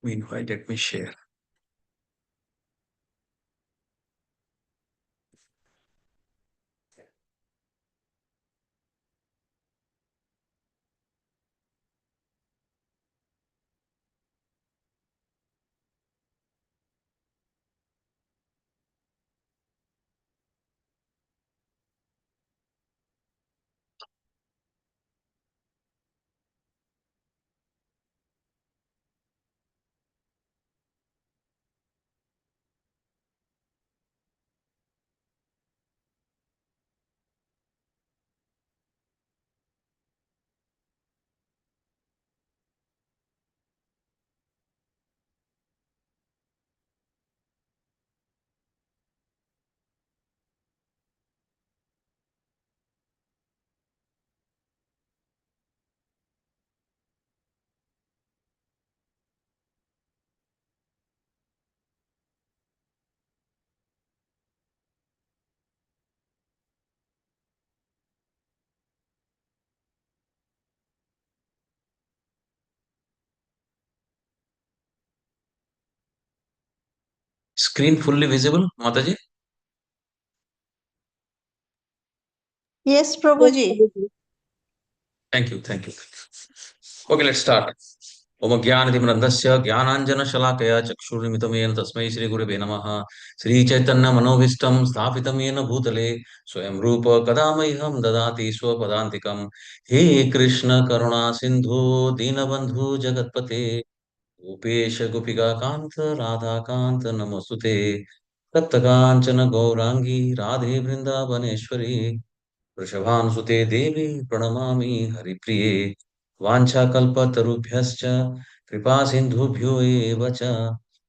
Meanwhile, let me share. Screen fully visible, Mataji? Yes, Prabhuji. Thank you, thank you. Okay, let's start. ओम ज्ञानतिमिरन्धस्य ज्ञानाञ्जनशलाकया चक्षुर्मिलितं तस्मै श्रीगुरवे नमः। श्रीचैतन्यमनोभीष्टं स्थापितं येन भूतले स्वयं रूप कदा मह्यं ददाति स्वपदान्तिकं। हे कृष्ण करुणा सिन्धु दीनबन्धु जगत्पते गोपेश गोपिकान्त राधाकान्त नमोस्तुते। तप्तकाञ्चन गौराङ्गी राधे वृन्दावनेश्वरी वृषभानुसुते देवी प्रणमामि हरिप्रिये। वाञ्छाकल्पतरुभ्यश्च कृपासिन्धुभ्यो एव च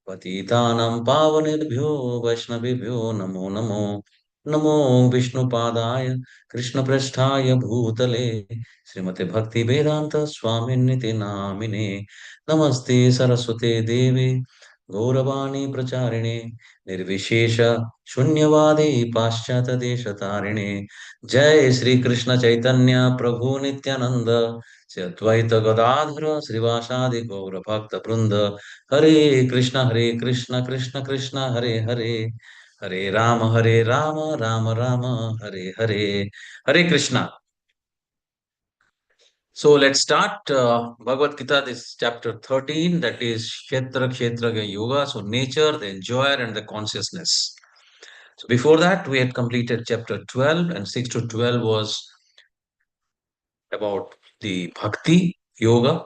पतितानां पावनेभ्यो वैष्णवेभ्यो नमो नमो। नमो विष्णुपादाय कृष्णप्रेष्ठाय भूतले श्रीमते भक्तिवेदान्त स्वामिन्निति नामिने। नमस्ते सरस्वते देवे गौरवाणी प्रचारिणे निर्विशेष शून्यवादी पाश्चात्यदेशतारिणे। जय श्री कृष्ण चैतन्य प्रभु नित्यानंद श्री अद्वैत गदाधर श्रीवासादि गौर भक्त वृंद। हरे कृष्ण कृष्ण कृष्ण हरे हरे हरे राम राम राम हरे हरे। हरे Krishna. So let's start Bhagavad Gita, this chapter 13, that is Kshetra Yoga. So nature, the enjoyer, and the consciousness. So before that, we had completed chapter 12, and 6 to 12 was about the Bhakti Yoga.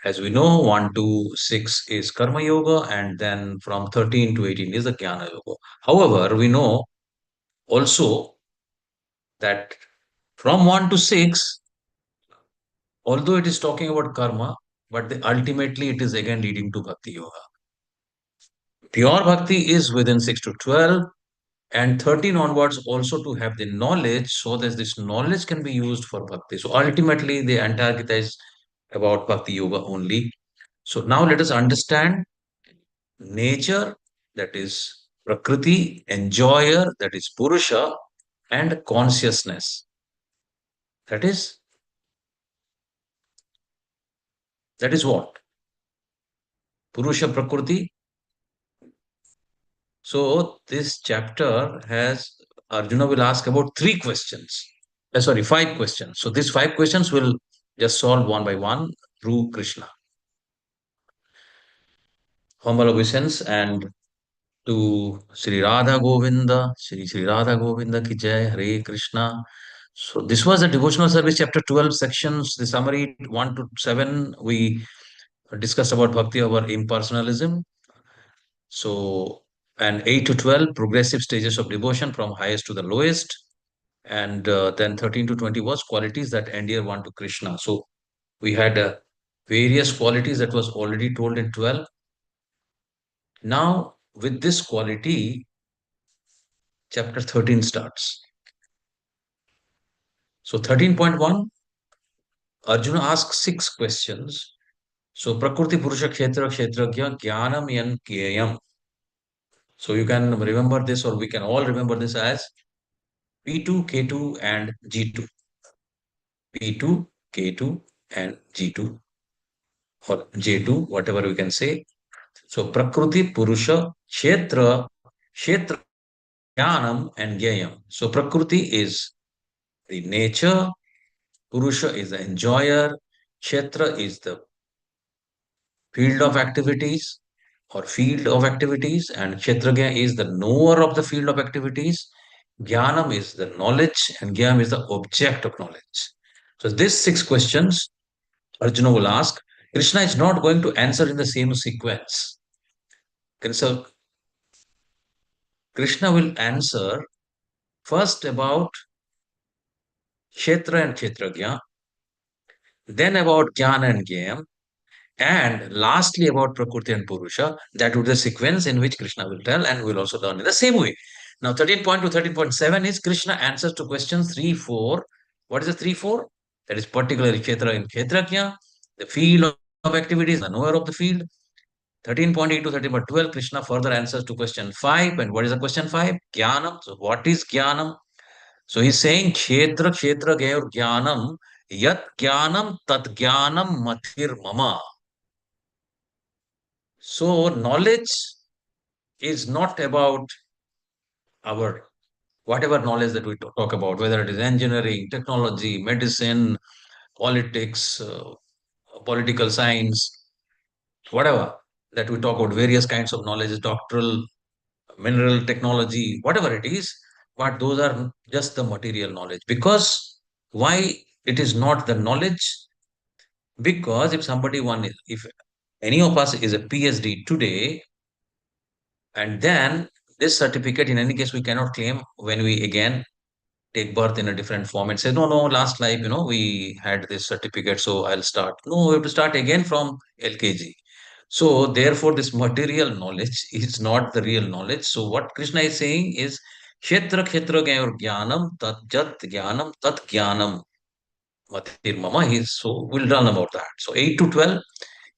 As we know, 1 to 6 is Karma Yoga, and then from 13 to 18 is the Jnana Yoga. However, we know also that from 1 to 6, although it is talking about karma, but ultimately it is again leading to Bhakti Yoga. Pure Bhakti is within 6 to 12, and 13 onwards also to have the knowledge so that this knowledge can be used for Bhakti. So ultimately, the entire Gita is about Bhakti Yoga only. So now let us understand nature, that is Prakriti, enjoyer, that is Purusha, and consciousness, that is what? Purusha Prakriti. So this chapter has Arjuna will ask about 3 questions. Sorry, 5 questions. So these 5 questions will just solve one by one through Krishna. Humble obeisance and to Sri Radha Govinda, Sri Radha Govinda ki jai, Hare Krishna. So this was the devotional service, chapter 12 sections. The summary 1 to 7, we discussed about bhakti over impersonalism. So, and 8 to 12, progressive stages of devotion from highest to the lowest. And then 13 to 20 was qualities that endear one to Krishna. So we had various qualities that was already told in 12. Now, with this quality, chapter 13 starts. So 13.1, Arjuna asks 6 questions. So Prakriti Purusha Kshetra Kshetragya Jnanam Yan Kiyam. So you can remember this, or we can all remember this as P2, K2, and G2. P2, K2, and G2, or J2, whatever we can say. So Prakriti, Purusha, Kshetra, Jnanam, and Gyayam. So Prakriti is the nature, Purusha is the enjoyer, Kshetra is the field of activities or field of activities, and Kshetragya is the knower of the field of activities. Jnanam is the knowledge, and Gyam is the object of knowledge. So these six questions Arjuna will ask. Krishna is not going to answer in the same sequence. So Krishna will answer first about Kshetra and Kshetragya, then about Jnana and Gyam, and lastly about Prakriti and Purusha. That would be the sequence in which Krishna will tell, and we'll also learn in the same way. Now, 13 to 13.7 is Krishna answers to questions 3, 4. What is the 3, 4? That is particularly Kshetra and Kshetragya, the field of activities, the knower of the field. 13.8 to 13.12, Krishna further answers to question 5. And what is the question 5? Jnanam. So, what is Jnanam? So he's saying Kshetra Gaur Jnanam Yat Jnanam Tat Jnanam Mathir Mama. So knowledge is not about our whatever knowledge that we talk about, whether it is engineering, technology, medicine, politics, political science, whatever that we talk about, various kinds of knowledge, doctoral, mineral technology, whatever it is, but those are just the material knowledge. Because why it is not the knowledge? Because if somebody if any of us is a PhD today, and then this certificate, in any case, we cannot claim when we again take birth in a different form and say, no, no, last life, we had this certificate, so I'll start. No, we have to start again from LKG. So, therefore, this material knowledge is not the real knowledge. So, what Krishna is saying is, Kshetra Gaur Jnanam Tat Jat Jnanam Tat Jnanam Matir Mama. So we'll learn about that. So 8 to 12,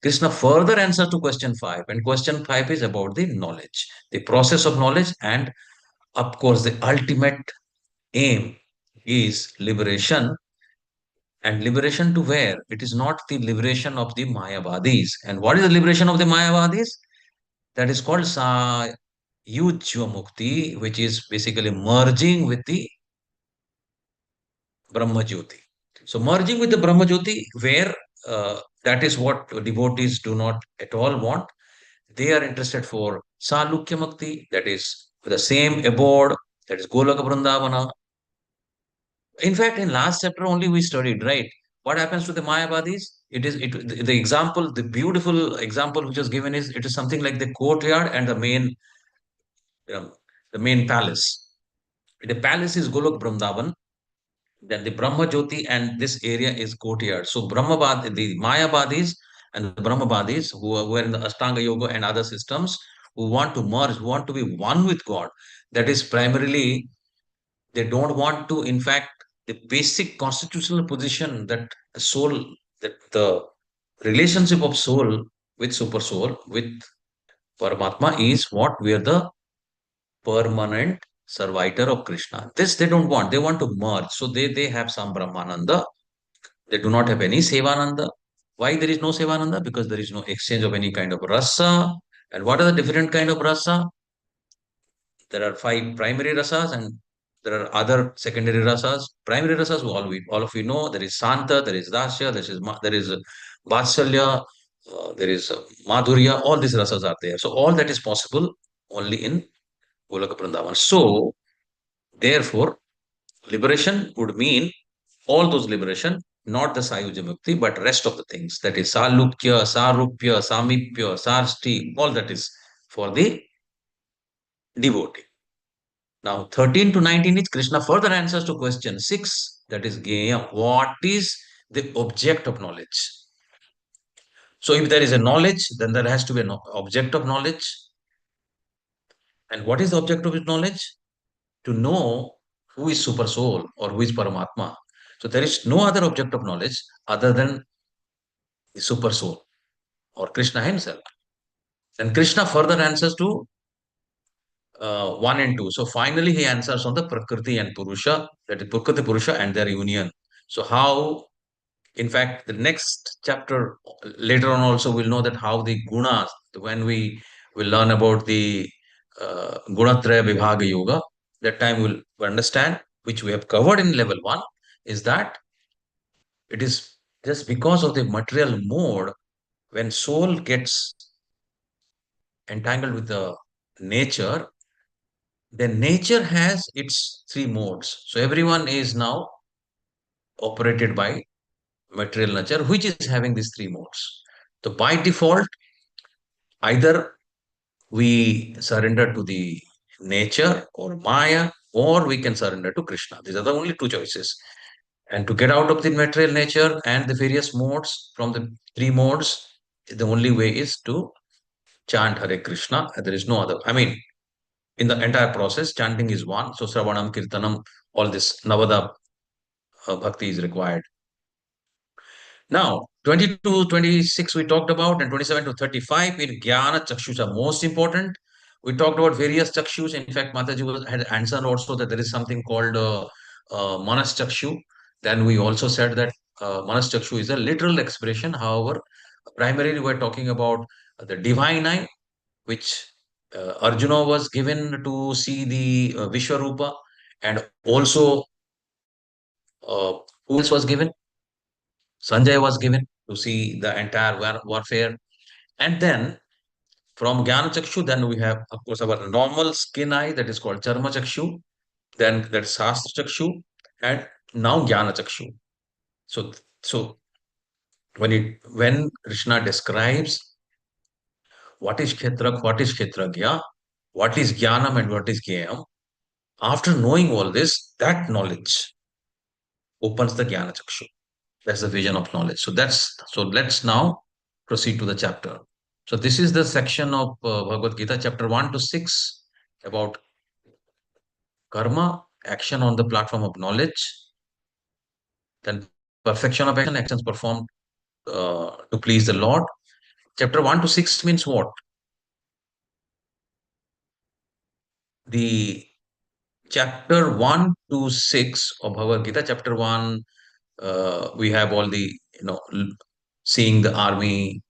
Krishna further answers to question 5. And question 5 is about the knowledge, the process of knowledge. And of course, the ultimate aim is liberation. And liberation to where? It is not the liberation of the Mayavadis. And what is the liberation of the Mayavadis? That is called Sayujya Mukti, which is basically merging with the Brahma Jyoti. So merging with the Brahma Jyoti, where that is what devotees do not at all want. They are interested for Salukya Mukti, that is the same abode, that is Golaka Vrindavana. In fact, in last chapter only we studied, right? What happens to the Mayavadis? The example, the beautiful example which was given is it is something like the courtyard and um, the main palace. The palace is Golok Vrindavan, then the Brahma Jyoti and this area is courtyard. So the Mayavadis and the Brahmavadis who are in the Ashtanga Yoga and other systems who want to merge, who want to be one with God. That is primarily they don't want to, in fact, the basic constitutional position that the soul, that the relationship of soul with super soul, with Paramatma is what we are the permanent servitor of Krishna. This they don't want. They want to merge. So they have some Brahmananda. They do not have any Sevananda. Why there is no Sevananda? Because there is no exchange of any kind of rasa. And what are the different kind of rasa? There are 5 primary rasas and there are other secondary rasas. Primary rasas, all of you know, there is Santa, there is Dasya, there is Vatsalya, there is Madhurya. All these rasas are there. So all that is possible only in Golaka Vrindavan. So therefore, liberation would mean all those liberation, not the Sayuja Mukti, but rest of the things. That is Salukya, Sarupya, Samipya, Sarsti, all that is for the devotee. Now, 13 to 19 is Krishna further answers to question 6, that is Geya. What is the object of knowledge? So, if there is a knowledge, then there has to be an object of knowledge. And what is the object of knowledge? To know who is Super Soul or who is Paramatma. So, there is no other object of knowledge other than the Super Soul or Krishna himself. Then Krishna further answers to 1 and 2. So finally, he answers on the Prakriti and Purusha, that is Prakriti Purusha and their union. So, how, in fact, the next chapter later on also we'll know that how the gunas, when we will learn about the Gunatraya Vibhaga Yoga, that time we'll understand, which we have covered in level 1, is that it is just because of the material mode, when soul gets entangled with the nature, then nature has its three modes. So everyone is now operated by material nature, which is having these three modes. So by default, either we surrender to the nature or Maya, or we can surrender to Krishna. These are the only two choices. And to get out of the material nature and the various modes from the three modes, the only way is to chant Hare Krishna. There is no other. I mean, in the entire process, chanting is one. So Sravanam, Kirtanam, all this Navada bhakti is required. Now, 22, 26 we talked about, and 27 to 35 in Jnana Chakshus are most important. We talked about various Chakshus. In fact, had answered also that there is something called Manas Chakshu. Then we also said that Manas Chakshu is a literal expression. However, primarily we're talking about the divine eye, which Arjuna was given to see the Vishwarupa, and also who else was given? Sanjay was given to see the entire warfare. And then from Jnana Chakshu, then we have, of course, our normal skin eye that is called Charma Chakshu, then that's Shastra Chakshu, and now Jnana Chakshu. So when Krishna describes what is Kshetrak, what is Kshetragya, what is Jnanam and what is Gyayam, after knowing all this, that knowledge opens the Jnana Chakshu. That's the vision of knowledge. So let's now proceed to the chapter. So this is the section of Bhagavad Gita, chapter 1 to 6, about karma, action on the platform of knowledge, then perfection of action, actions performed to please the Lord. Chapter 1 to 6 means what? The chapter 1 to 6 of Bhagavad Gita, chapter 1, we have all the, seeing the army.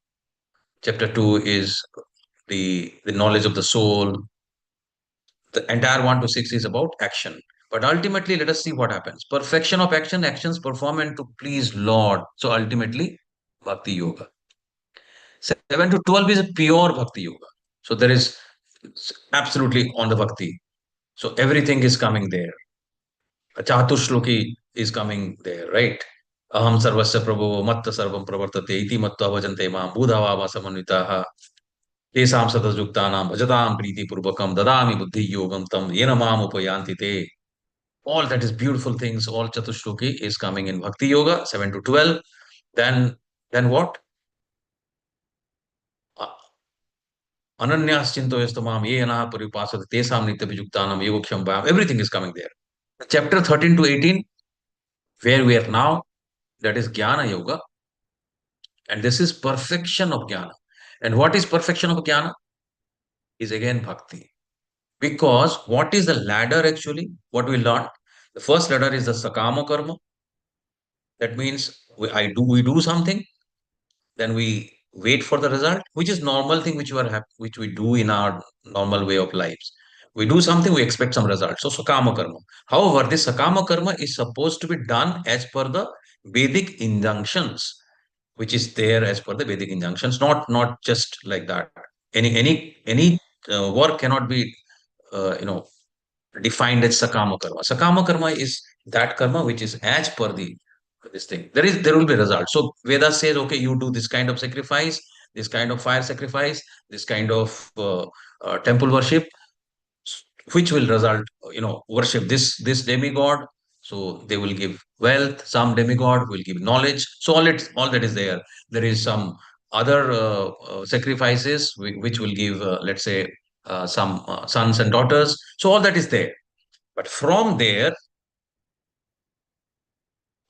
Chapter 2 is the knowledge of the soul. The entire 1 to 6 is about action. But ultimately, let us see what happens. Perfection of action, actions performed and to please Lord. So ultimately, Bhakti Yoga. 7 to 12 is a pure Bhakti Yoga. So there is absolutely on the Bhakti. So everything is coming there. A Chatushloki is coming there, right? Aham sarvasya prabhu matta sarvam pravartate iti matta bhajante mam budhava samanvitaha tesam sadajuktanam bhajatam priti purvakam dadami buddhi yogam tam yena mam upayanti te. All that is beautiful things, all Chatushloki is coming in Bhakti Yoga, 7 to 12. Then what? Ananyas ye anah paripasat tesam nitya vijuktanam yogaksham bhayam. Everything is coming there. Chapter 13 to 18, where we are now, that is Jnana Yoga. And this is perfection of Jnana. And what is perfection of Jnana? Is again Bhakti. Because what is the ladder actually? What we learned? The first ladder is the Sakama Karma. That means we do something, then we wait for the result, which is normal thing which we do in our normal way of lives. We do something, we expect some result. So Sakama Karma. However, this Sakama Karma is supposed to be done as per the Vedic injunctions, which is there as per the Vedic injunctions, not just like that. Any work cannot be uh, you know defined as sakama karma. Sakama karma is that karma which is as per the this thing. There will be results. So Veda says, okay, you do this kind of sacrifice, this kind of fire sacrifice, this kind of temple worship, which will result, worship this demigod. So they will give wealth. Some demigod will give knowledge. So all that is there. There is some other sacrifices which will give, let's say, some sons and daughters. So all that is there. But from there,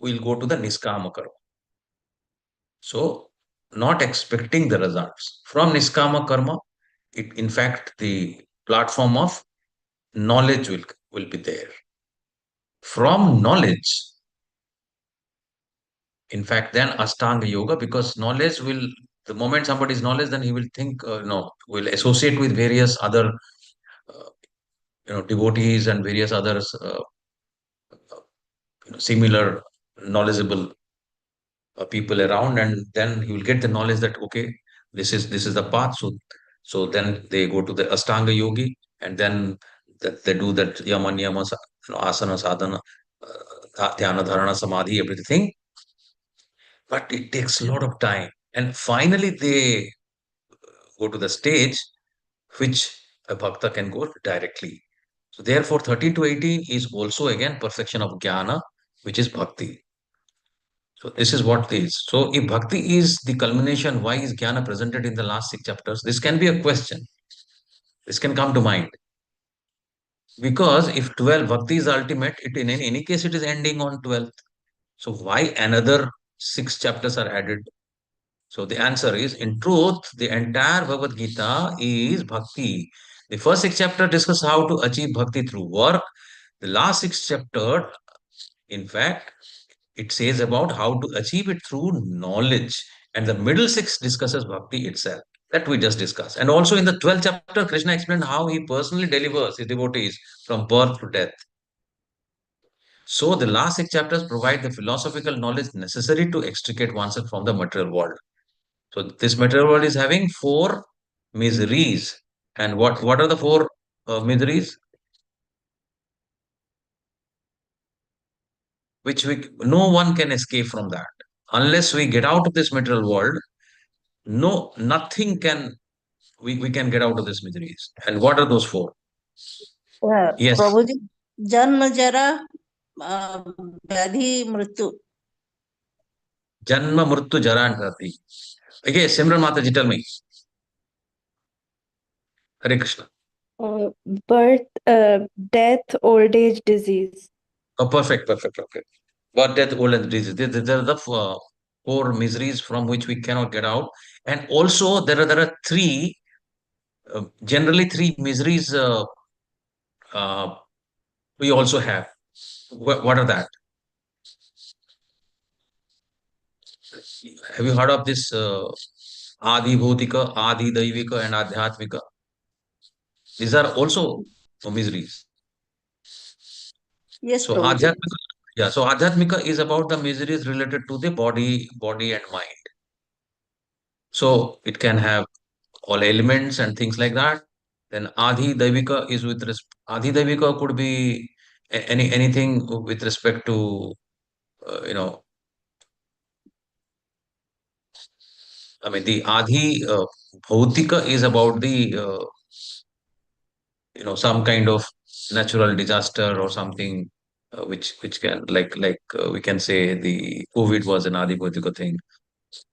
we'll go to the Niskama Karma. So, not expecting the results. From Niskama Karma, in fact, the platform of knowledge will be there. From knowledge, in fact, then Ashtanga Yoga, because knowledge will The moment somebody is knowledge, then he will think, will associate with various other, devotees and various others, similar knowledgeable people around, and then he will get the knowledge that okay, this is the path. So then they go to the Astanga Yogi, and then that they do that yama niyama, asana sadhana, dhyana dharana samadhi, everything. But it takes a lot of time, and finally they go to the stage which a bhakta can go directly. So therefore 13 to 18 is also again perfection of jnana, which is bhakti. So this is what is. So if bhakti is the culmination, why is jnana presented in the last six chapters? This can be a question. This can come to mind. Because if 12 bhakti is ultimate, it in any case it is ending on 12th. So why another six chapters are added? So the answer is, in truth, the entire Bhagavad Gita is bhakti. The first six chapters discuss how to achieve bhakti through work. The last six chapters, in fact, it says about how to achieve it through knowledge. And the middle six discusses bhakti itself that we just discussed. And also in the 12th chapter, Krishna explained how he personally delivers his devotees from birth to death. So the last six chapters provide the philosophical knowledge necessary to extricate oneself from the material world. So this material world is having four miseries. And what are the four miseries? Which no one can escape from that. Unless we get out of this material world, no, nothing can, we can get out of this miseries. And what are those four? Yes. प्रभु जी, जन्म जरा व्याधि मृत्यु. Janma, Mrityu, Jara, and Rati. Okay, Simran Mataji, tell me. Hare Krishna. Uh, birth, death, old age, disease. Oh, perfect, perfect, perfect. What death, old and disease. There are the four miseries from which we cannot get out. And also there are three, generally three miseries uh, we also have. What are that? Have you heard of this Adi Bhautika, Adi Daivika, and Adhyatmika? These are also miseries. Yes, So Prabhu ji. Adhyatmika, yeah. So Adhyatmika is about the miseries related to the body and mind. So it can have all elements and things like that. Then Adi Daivika is with Adi Daivika could be anything with respect to uh, you know I mean the Adi Bhautika is about the some kind of natural disaster or something which can we can say the COVID was an Adi Bhautika thing.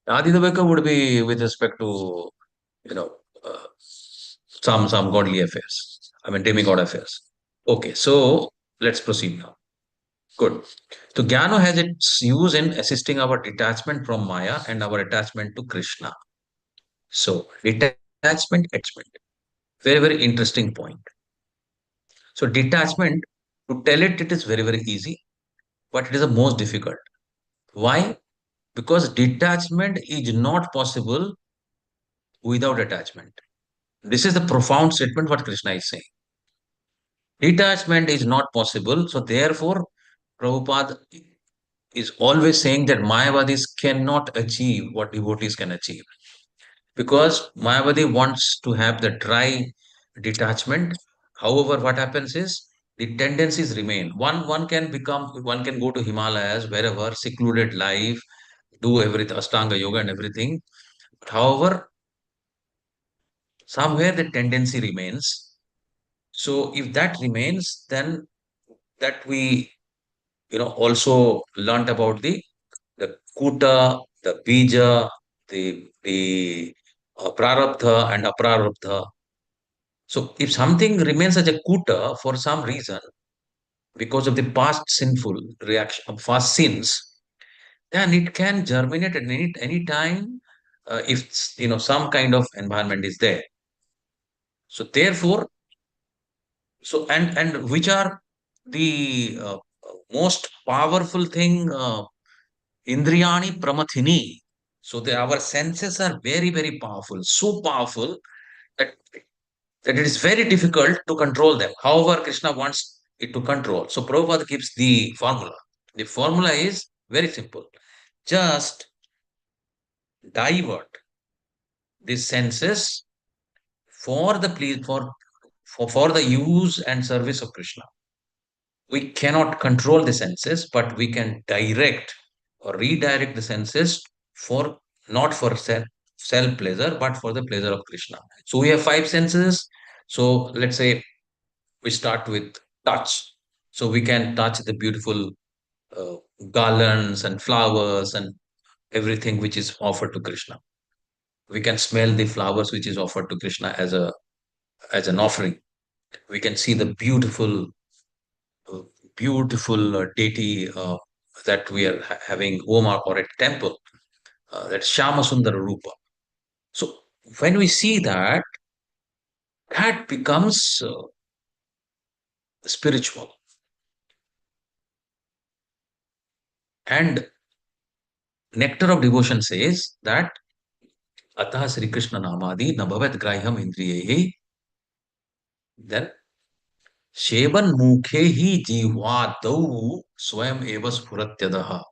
Adi Daivika would be with respect to you know uh, some godly affairs. I mean demigod affairs. Okay, so let's proceed now. Good. So Jnana has its use in assisting our detachment from Maya and our attachment to Krishna. So detachment, attachment. Very, very interesting point. So detachment, to tell it, it is very, very easy, but it is the most difficult. Why? Because detachment is not possible without attachment. This is the profound statement what Krishna is saying. Detachment is not possible. So therefore, Prabhupada is always saying that Mayavadis cannot achieve what devotees can achieve. Because Mayavadi wants to have the dry detachment. However, what happens is the tendencies remain. One can go to Himalayas, wherever, secluded life, do everything, Ashtanga yoga and everything. However, somewhere the tendency remains. So if that remains, then that we also learned about the kuta, the bija, the prarabdha and aprarabdha. So if something remains as a kuta for some reason, because of the past sinful reaction, past sins, then it can germinate at any time if some kind of environment is there. So therefore, and which are the most powerful thing, Indriyani Pramathini. So our senses are very, very powerful, so powerful that, that it is very difficult to control them. However, Krishna wants it to control. So Prabhupada gives the formula. The formula is very simple. Just divert the senses for the for the use and service of Krishna. We cannot control the senses, but we can direct or redirect the senses for not for self pleasure, but for the pleasure of Krishna. So we have five senses. So let's say we start with touch. So we can touch the beautiful uh, garlands and flowers and everything which is offered to Krishna. We can smell the flowers which is offered to Krishna as an offering. We can see the uh, beautiful deity that we are having home or at temple. That Shama Sundara Rupa. So when we see that, that becomes spiritual. And Nectar of Devotion says that Atah Sri Krishna Namadi Nabhavat Graham Indriyehi, then Shevan Mukhe hi Jihvatau Swayam Eva Spuratyadaha.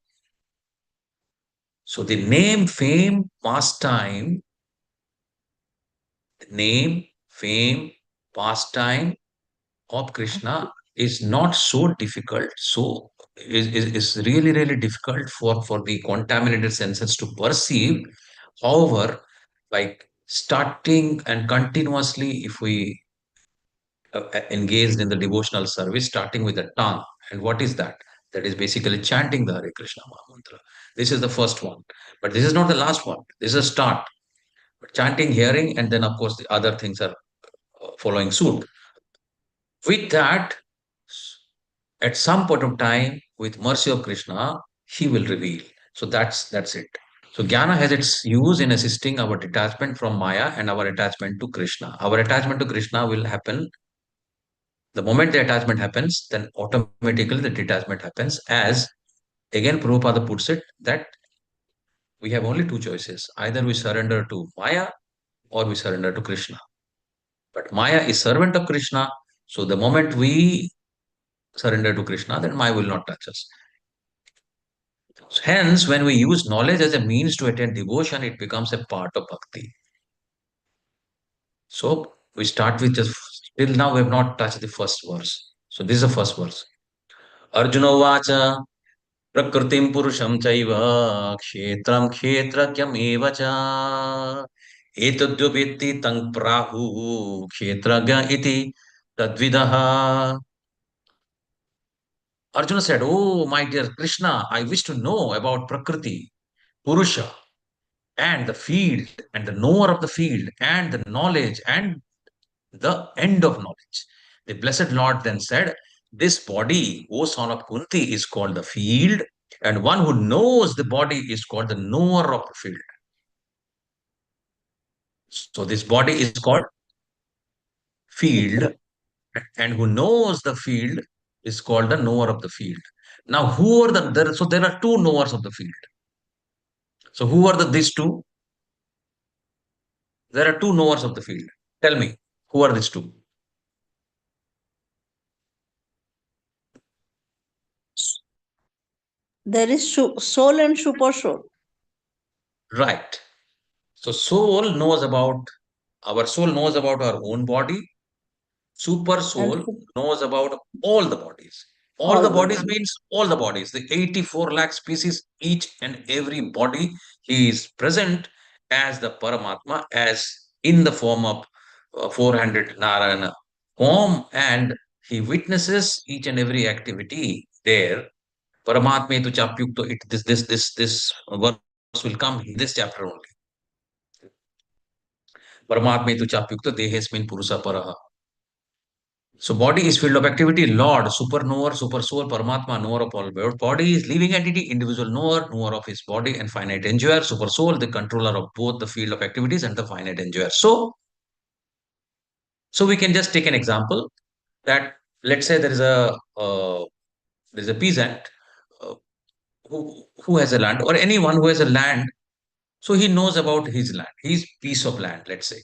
So the name, fame, pastime, name, fame, pastime of Krishna is not so difficult. So is really, really difficult for the contaminated senses to perceive. However, like starting and continuously, if we engaged in the devotional service, starting with the tongue. And what is that? That is basically chanting the Hare Krishna Maha Mantra. This is the first one. But this is not the last one. This is a start. But chanting, hearing, and then, of course, the other things are following suit. With that, at some point of time, with mercy of Krishna, he will reveal. So that's it. So jnana has its use in assisting our detachment from Maya and our attachment to Krishna. Our attachment to Krishna will happen the moment the attachment happens, then automatically the detachment happens. As again Prabhupada puts it, that we have only two choices. Either we surrender to Maya or we surrender to Krishna. But Maya is servant of Krishna. So the moment we surrender to Krishna, then Maya will not touch us. Hence, when we use knowledge as a means to attain devotion, it becomes a part of bhakti. So we start with just, till now we have not touched the first verse. So this is the first verse. Arjuna Vacha प्रकृतिं पुरुषं चैव क्षेत्रं क्षेत्रज्ञमेव च एतद्यो वेत्ति तं प्राहुः क्षेत्रज्ञ इति तद्विदः. Arjuna said, "Oh, my dear Krishna, I wish to know about Prakriti, Purusha, and the field, and the knower of the field, and the knowledge, and the end of knowledge." The blessed Lord then said, "This body, O son of Kunti, is called the field, and one who knows the body is called the knower of the field." So this body is called field, and who knows the field is called the knower of the field. Now, who are so there are two knowers of the field. So who are these two? There are two knowers of the field. Tell me, who are these two? There is soul and super soul. Right. So our soul knows about our own body. Super And soul knows about all the bodies. All the all the bodies body. means all the bodies. The 84 lakh species, each and every body, he is present as the Paramatma, as in the form of 400 Narayana form, and he witnesses each and every activity there. Paramatma tu chapyukto. This verse will come in this chapter only. Paramatma tu chapyukto dehesmin purusa paraha. So body is field of activity, Lord, superknower, super soul, Paramatma, knower of all world. Body is living entity, individual knower, knower of his body and finite enjoyer, super soul, the controller of both the field of activities and the finite enjoyer. So we can just take an example that, let's say there is a peasant uh, who has a land, or anyone who has a land. So he knows about his land, his piece of land, let's say.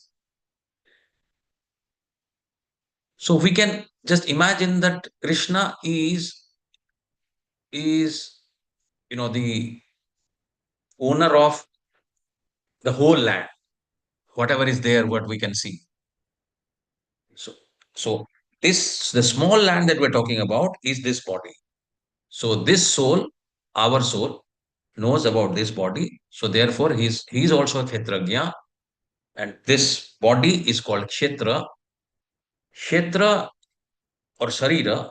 So we can just imagine that Krishna is the owner of the whole land, whatever is there, what we can see. So, so the small land that we're talking about is this body. So this soul, our soul, knows about this body. So therefore, he's also a Kshetrajna, and this body is called Kshetra. Kshetra or Sharira,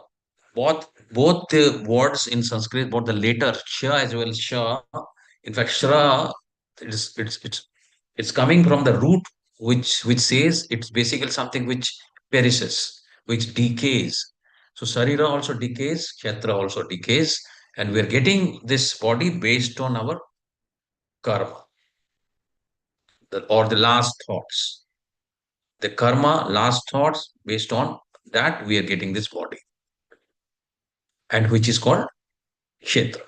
both the words in Sanskrit, both the later Sha as well as Sha. In fact, Shra, it's coming from the root which says it's basically something which perishes, which decays. So Sarira also decays, Kshetra also decays, and we're getting this body based on our karma, or the last thoughts. The karma, last thoughts, based on that we are getting this body, and which is called Kshetra.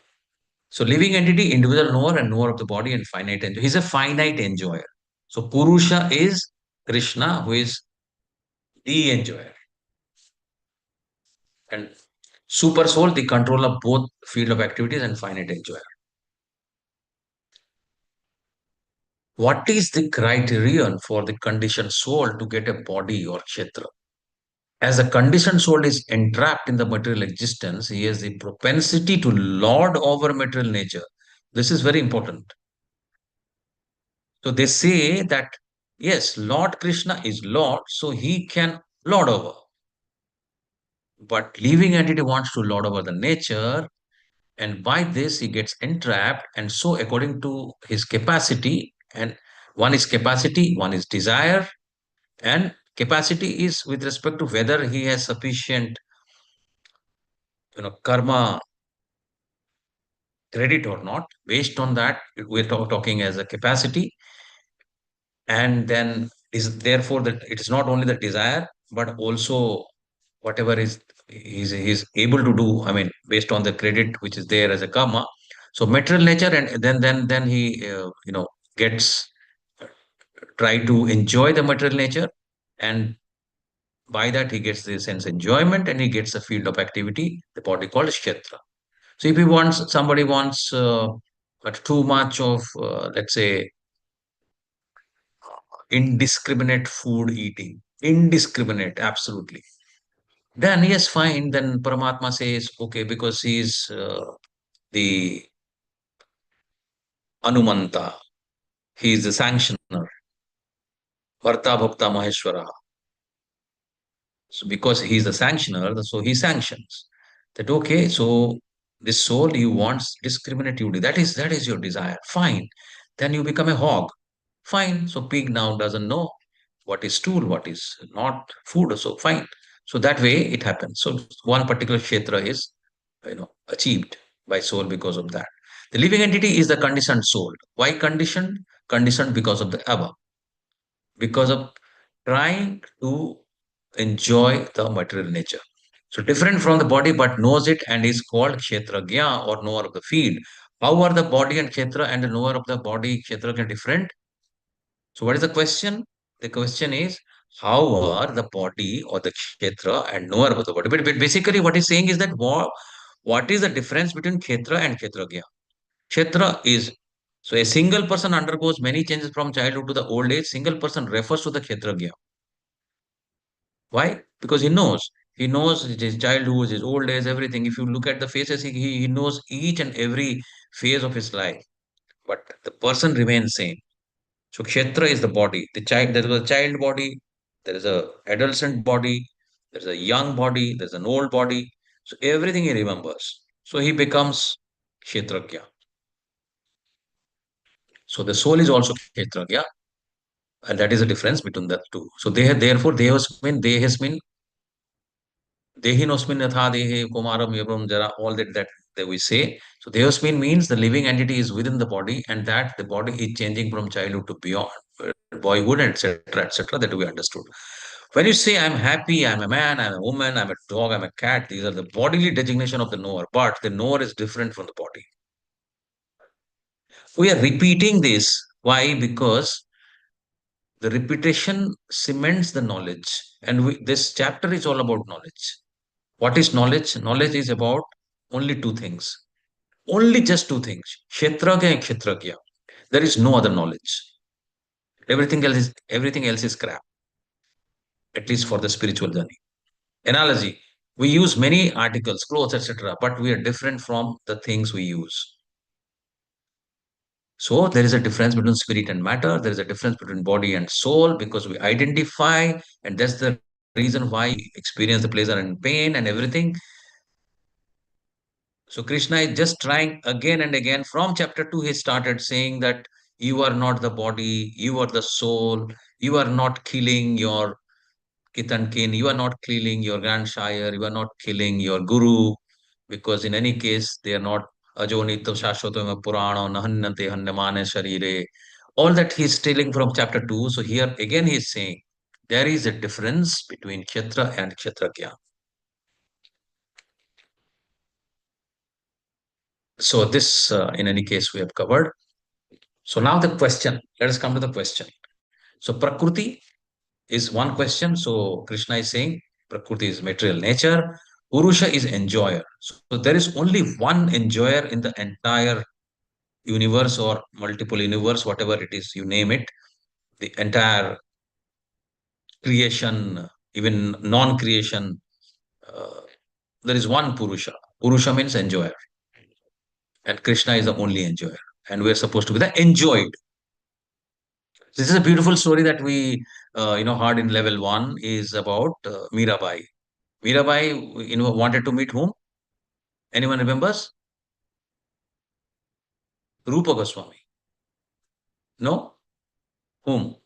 So living entity, individual knower and knower of the body and finite enjoyer. He's a finite enjoyer. So Purusha is Krishna, who is the enjoyer. And super soul, the control of both field of activities and finite enjoyer. What is the criterion for the conditioned soul to get a body or kshetra? As a conditioned soul is entrapped in the material existence, he has the propensity to lord over material nature. This is very important. So they say that, yes, Lord Krishna is Lord, so he can lord over. But living entity wants to lord over the nature, and by this he gets entrapped. And so, according to his capacity, and one is capacity, one is desire, and capacity is with respect to whether he has sufficient, karma credit or not. Based on that, we're talking as a capacity. And then is therefore that it is not only the desire but also whatever is he's able to do, I mean, based on the credit which is there as a karma. So material nature, and then he gets try to enjoy the material nature, and by that he gets the sense enjoyment, and he gets a field of activity, the body called kshetra. So if he wants, somebody wants but too much of let's say indiscriminate food eating, indiscriminate, absolutely, then yes, fine. Then Paramatma says, okay, because he is the Anumanta, he is the sanctioner, Bharta Bhakta Maheshwara. So because he is the sanctioner, so he sanctions that, okay, so this soul you want discriminatively. That is your desire. Fine. Then you become a hog. Fine. So pig now doesn't know what is stool, what is not food. So fine. So that way it happens. So one particular kshetra is, achieved by soul because of that. The living entity is the conditioned soul. Why conditioned? Conditioned because of the above, because of trying to enjoy the material nature. So different from the body, but knows it and is called kshetragya, or knower of the field. How are the body and kshetra and the knower of the body kshetra different? So what is the question? The question is, how are the body or the kshetra and knower of the body? But basically what he's saying is that what is the difference between kshetra and kshetragya? Kshetra is, so a single person undergoes many changes from childhood to the old age. Single person refers to the kshetragya. Why? Because he knows. He knows his childhood, his old age, everything. If you look at the faces, he knows each and every phase of his life. But the person remains same. So Kshetra is the body. The child, there is a child body, there is a adolescent body, there's a young body, there's an old body. So everything he remembers. So he becomes Kshetragya. So the soul is also Kshetragya, and that is the difference between the two. So therefore Dehasmin, Dehinosmin Yatha Dehe Kumaram Yabram Jara, all that we say. So Dehosmin means the living entity is within the body, and that the body is changing from childhood to beyond boyhood, etc., that we understood. When you say I'm happy, I'm a man, I'm a woman, I'm a dog, I'm a cat, these are the bodily designation of the knower, but the knower is different from the body. We are repeating this Why? Because the repetition cements the knowledge. And this chapter is all about knowledge. What is knowledge? Knowledge is about only two things. Only just two things. Kshetragya and Kshetragya. There is no other knowledge. Everything else is crap, at least for the spiritual journey. Analogy. We use many articles, clothes, etc., but we are different from the things we use. So there is a difference between spirit and matter. There is a difference between body and soul because we identify, and that's the reason why we experience the pleasure and pain and everything. So Krishna is just trying again and again. From chapter 2, he started saying that you are not the body, you are the soul, you are not killing your kith and kin, you are not killing your grandsire, you are not killing your guru, because in any case, they are not ajonito shashvatama purana nahannante hanyamane sharire. All that he is stealing from chapter 2. So here again he is saying there is a difference between Kshetra and Kshetragya. So this, in any case, we have covered. So now the question, let us come to the question. So Prakriti is one question. So Krishna is saying Prakriti is material nature. Purusha is enjoyer. So there is only one enjoyer in the entire universe or multiple universe, whatever it is, you name it, the entire creation, even non-creation. Uh, there is one Purusha. Purusha means enjoyer. And Krishna is the only enjoyer. And we are supposed to be the enjoyed. This is a beautiful story that we, heard in level 1 is about Mirabai. Mirabai, wanted to meet whom? Anyone remembers? Rupa Goswami. No? Whom?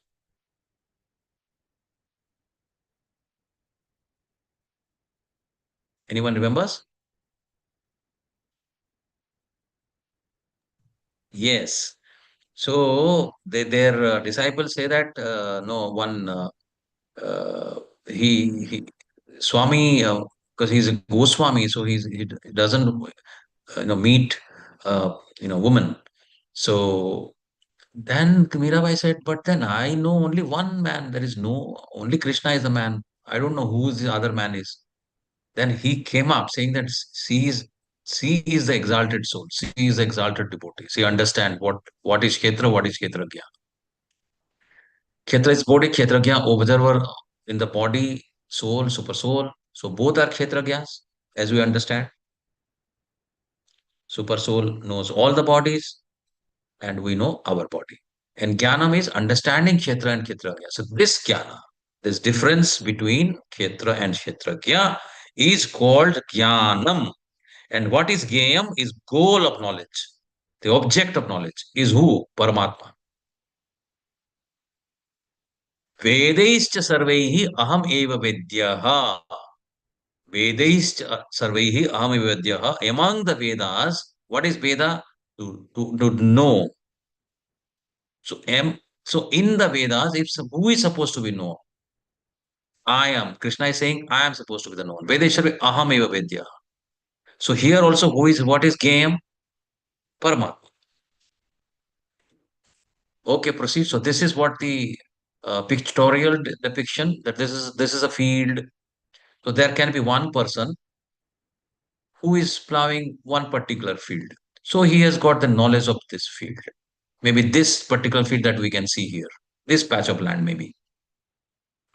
Anyone remembers? Yes. So their disciples say that no one he Swami, because he's a Goswami, so he doesn't meet woman. So then Mirabai said, but then I know only one man. There is no only Krishna is the man. I don't know who the other man is. Then he came up saying that she is the exalted soul. She is the exalted devotee. She understand what is Kshetra, what is Kshetragya. Kshetra is body, Kshetragya observer in the body, soul, super soul. So both are Kshetragyas, as we understand. Super soul knows all the bodies, and we know our body. And Jnanam is understanding Kshetra and Kshetragya. So this Jnana, this difference between Kshetra and Kshetragya is called Jnanam. And what is Gyayam is goal of knowledge. The object of knowledge is who? Paramatma. Vedaischa sarvaihi aham eva vedyaha. Vedaischa sarvaihi aham eva vedyaha. Among the Vedas, what is Veda? To know. So, so in the Vedas, if who is supposed to be known? I am. Krishna is saying, I am supposed to be the known. Vedeshwar aham eva vedya. So here also, what is game? Paramatma. Okay, proceed. So this is what the pictorial depiction that this is a field. So there can be one person who is plowing one particular field. So he has got the knowledge of this field. Maybe this particular field that we can see here, this patch of land maybe,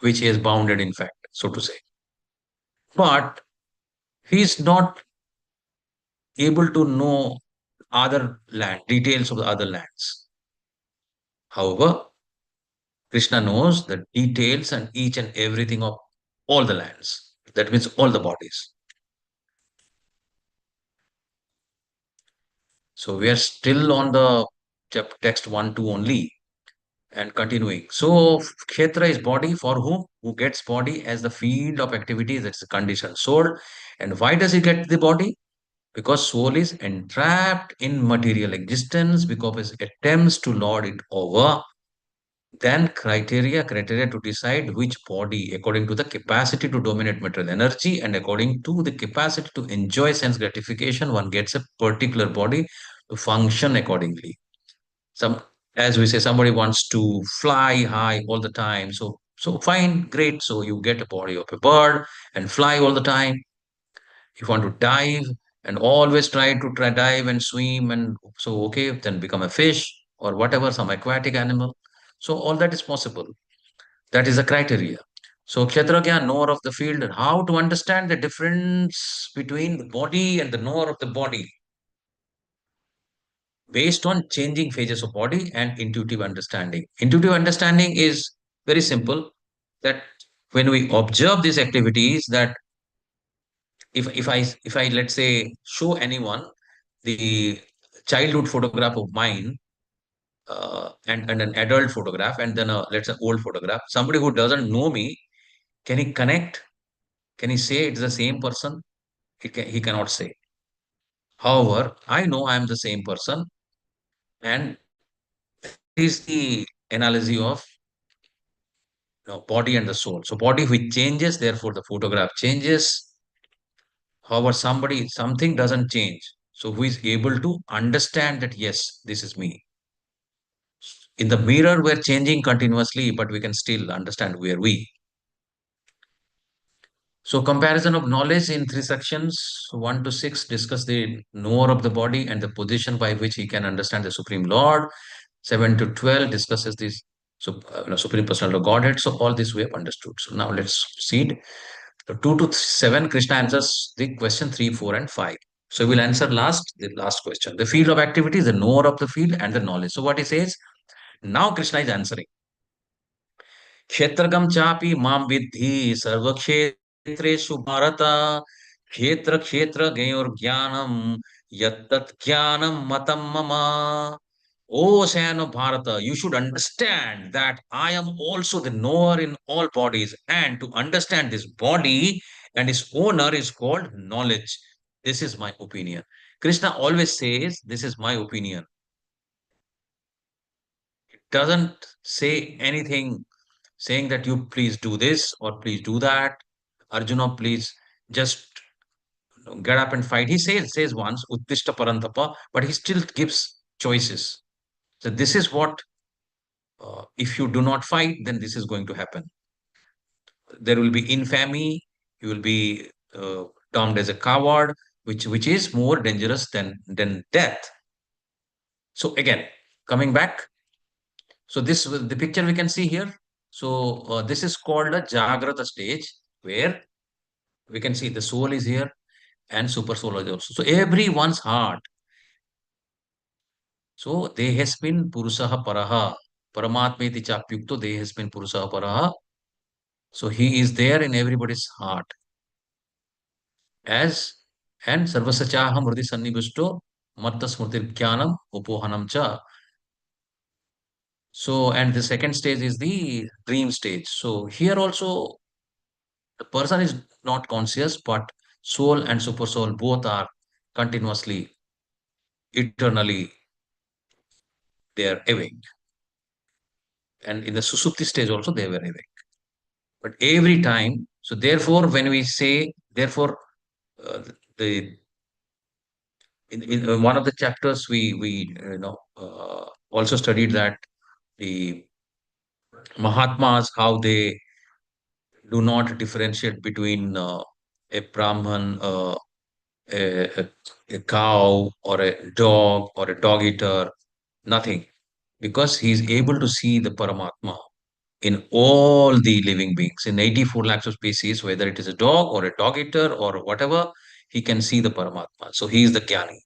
which he has bounded in fact, so to say. But he is not able to know other land, details of the other lands. However, Krishna knows the details and each and everything of all the lands. That means all the bodies. So we are still on the text 1, 2 only and continuing. So Kshetra is body for whom? Who gets body as the field of activities, that's the conditioned soul. And why does he get the body? Because soul is entrapped in material existence because it attempts to lord it over. Then criteria to decide which body according to the capacity to dominate material energy and according to the capacity to enjoy sense gratification, one gets a particular body to function accordingly. Some As we say, somebody wants to fly high all the time. So fine, great. So you get a body of a bird and fly all the time. If you want to dive and always try dive and swim, and so okay, then become a fish or whatever, some aquatic animal. So all that is possible. That is the criteria. So Kshetragya, knower of the field, and how to understand the difference between the body and the knower of the body based on changing phases of body and intuitive understanding. Intuitive understanding is very simple, that when we observe these activities, that if I let's say show anyone the childhood photograph of mine, and an adult photograph, and then a let's say old photograph, somebody who doesn't know me, can he connect? Can he say it's the same person? He cannot say. However, I know I am the same person, and that is the analogy of body and the soul. So body which changes, therefore the photograph changes. However, something doesn't change. So who is able to understand that yes, this is me. In the mirror, we're changing continuously, but we can still understand where we. So comparison of knowledge in three sections, 1 to 6, discuss the knower of the body and the position by which he can understand the Supreme Lord. 7 to 12 discusses this Supreme Personality of Godhead. So all this we have understood. So now let's proceed. 2 to 7, Krishna answers the question 3, 4, and 5. So we'll answer the last question. The field of activity is the knower of the field and the knowledge. So what he says, now Krishna is answering. क्षेत्रगम चापि माम विद्धि सर्वक्षेत्रेषु भारत क्षेत्र क्षेत्र ज्ञानम यत्तत् ज्ञानम मतम मम. O son of Bharata, you should understand that I am also the knower in all bodies, and to understand this body and its owner is called knowledge. This is my opinion. Krishna always says, this is my opinion. Doesn't say anything saying that you please do this or please do that. Arjuna, please just get up and fight. He says once, Uttishta Parantapa, but he still gives choices. So this is what, if you do not fight, then this is going to happen. There will be infamy. You will be termed as a coward, which is more dangerous than death. So again, coming back. So this the picture we can see here. So this is called a Jagrata stage, where we can see the soul is here and super soul is also. So everyone's heart. So dehesmin purusaha paraha. Paramatmeti chapyukto dehesmin purusaha paraha. So he is there in everybody's heart. As and sarvasachaham hrudi sannibhushto matta smrtir jnanam upohanam cha. So and the second stage is the dream stage. So here also the person is not conscious, but soul and super soul both are continuously, eternally, they are awake. And in the Susupti stage also they were awake. But every time, so therefore, when we say, therefore, the in one of the chapters we also studied that the Mahatmas, how they do not differentiate between a Brahman, a, a cow, or a dog, or a dog eater, nothing, because he is able to see the Paramatma in all the living beings, in 84 lakhs of species, whether it is a dog or a dog eater or whatever, he can see the Paramatma. So he is the Jnani.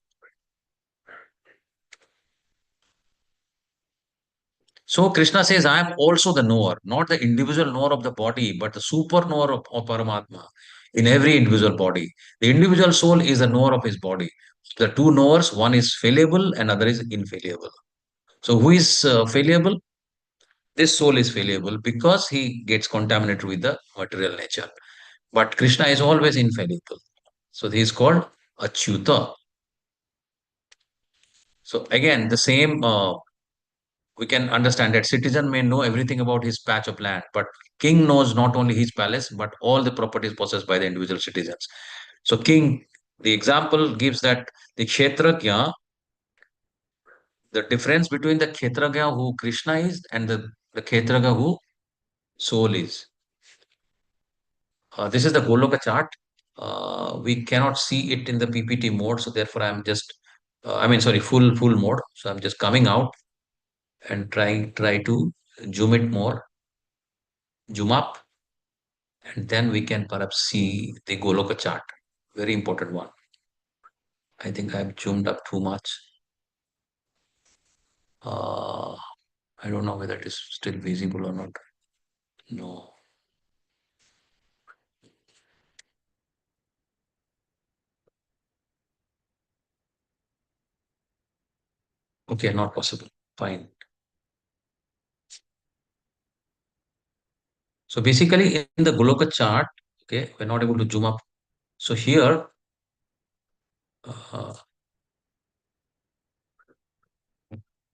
So Krishna says, I am also the knower, not the individual knower of the body, but the super knower of Paramatma in every individual body. The individual soul is the knower of his body. The two knowers, one is fallible and other is infallible. So who is fallible? This soul is fallible because he gets contaminated with the material nature. But Krishna is always infallible. So he is called Achyuta. So again, the same, we can understand that citizen may know everything about his patch of land, but king knows not only his palace, but all the properties possessed by the individual citizens. So king, the example gives that the Kshetrajna, the difference between the Kshetraga who Krishna is and the Kshetraga who soul is. This is the Goloka chart. We cannot see it in the PPT mode, so therefore I'm just, sorry, full mode. So I'm just coming out and try to zoom it more, zoom up, and then we can perhaps see the Goloka chart. Very important one. I think I've zoomed up too much. Uh, I don't know whether it is still visible or not. No. Okay, not possible. Fine. So basically in the Goloka chart, okay, we're not able to zoom up. So here, uh,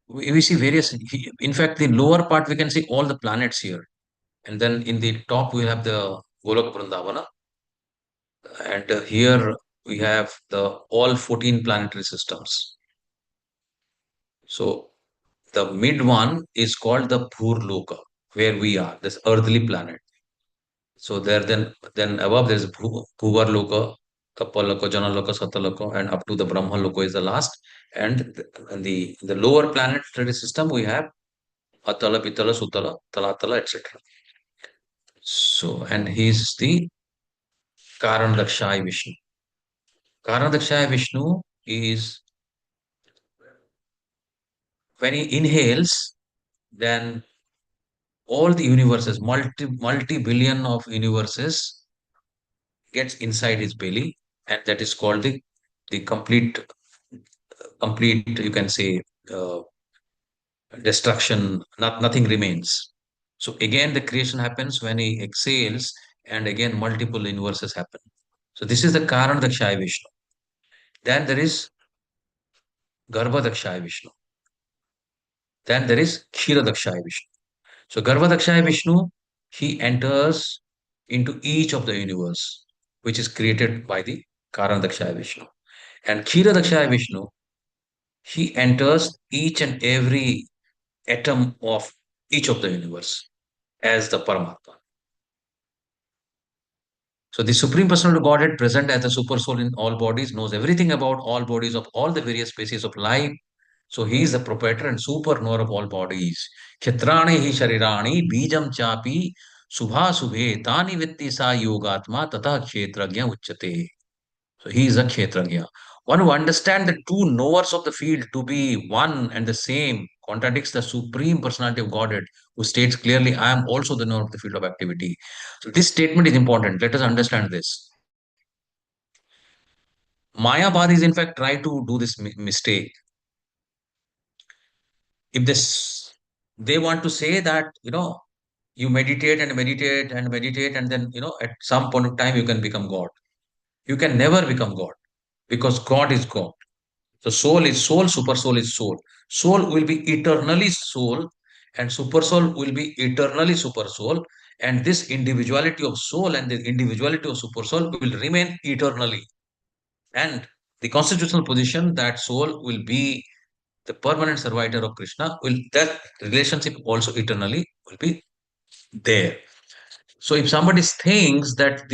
we see various, in fact, the lower part, we can see all the planets here. And then in the top, we have the Goloka Vrindavana. And here we have the all 14 planetary systems. So the mid one is called the Bhurloka, where we are, this earthly planet. So then above there is Bhuvarloka, Kapaloka, Janaloka, Sataloka, and up to the Brahma Loka is the last. And the lower planetary system we have Atala, Pitala, Sutala, Talatala, etc. So, and he's the Karandakshay Vishnu. Karandakshay Vishnu is when he inhales, then all the universes, multi-billion of universes gets inside his belly, and that is called the complete, you can say, uh, destruction. Nothing remains. So again, the creation happens when he exhales, and again, multiple universes happen. So this is the Karan Dakshaya Vishnu. Then there is Garbha Dakshaya Vishnu. Then there is Kshira Dakshaya Vishnu. So Garbha Dakshaya Vishnu, he enters into each of the universe, which is created by the Karan Dakshaya Vishnu. And Kshira Dakshaya Vishnu, he enters each and every atom of each of the universe as the Paramatma. So the Supreme Personality of Godhead present as the Super Soul in all bodies knows everything about all bodies of all the various species of life. So he is the proprietor and super knower of all bodies. Kshetrani hi sharirani bijam chapi subha subhe tani vitti sa yogatma tata kshetragya uchyate. So he is a kshetragya. One who understands the two knowers of the field to be one and the same contradicts the Supreme Personality of Godhead, who states clearly, I am also the knower of the field of activity. So this statement is important. Let us understand this. Mayavadis, in fact, try to do this mistake. If this, they want to say that, you meditate and meditate and meditate, and then, at some point of time, you can become God. You can never become God because God is God. So soul is soul, super soul is soul. Soul will be eternally soul, and super soul will be eternally super soul. And this individuality of soul and the individuality of super soul will remain eternally. And the constitutional position that soul will be the permanent servitor of Krishna, will that relationship also eternally will be there. So if somebody thinks that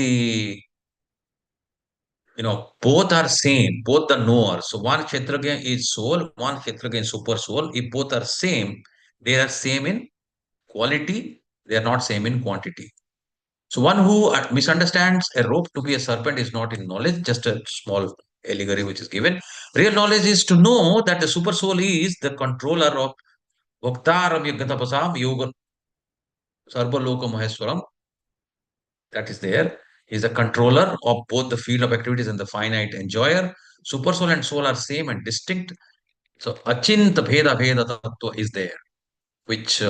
both are same, both the knower. So one Kshetragya is soul, one Kshetragya is super soul. If both are same, they are same in quality, they are not same in quantity. So one who misunderstands a rope to be a serpent is not in knowledge, just a small allegory which is given. Real knowledge is to know that the super soul is the controller of Bhaktaram Yagatapasam Yoga Sarva Loka Maheswaram. That is there. He is the controller of both the field of activities and the finite enjoyer. Super soul and soul are same and distinct. So Achinta Bheda Bheda Tattva is there, which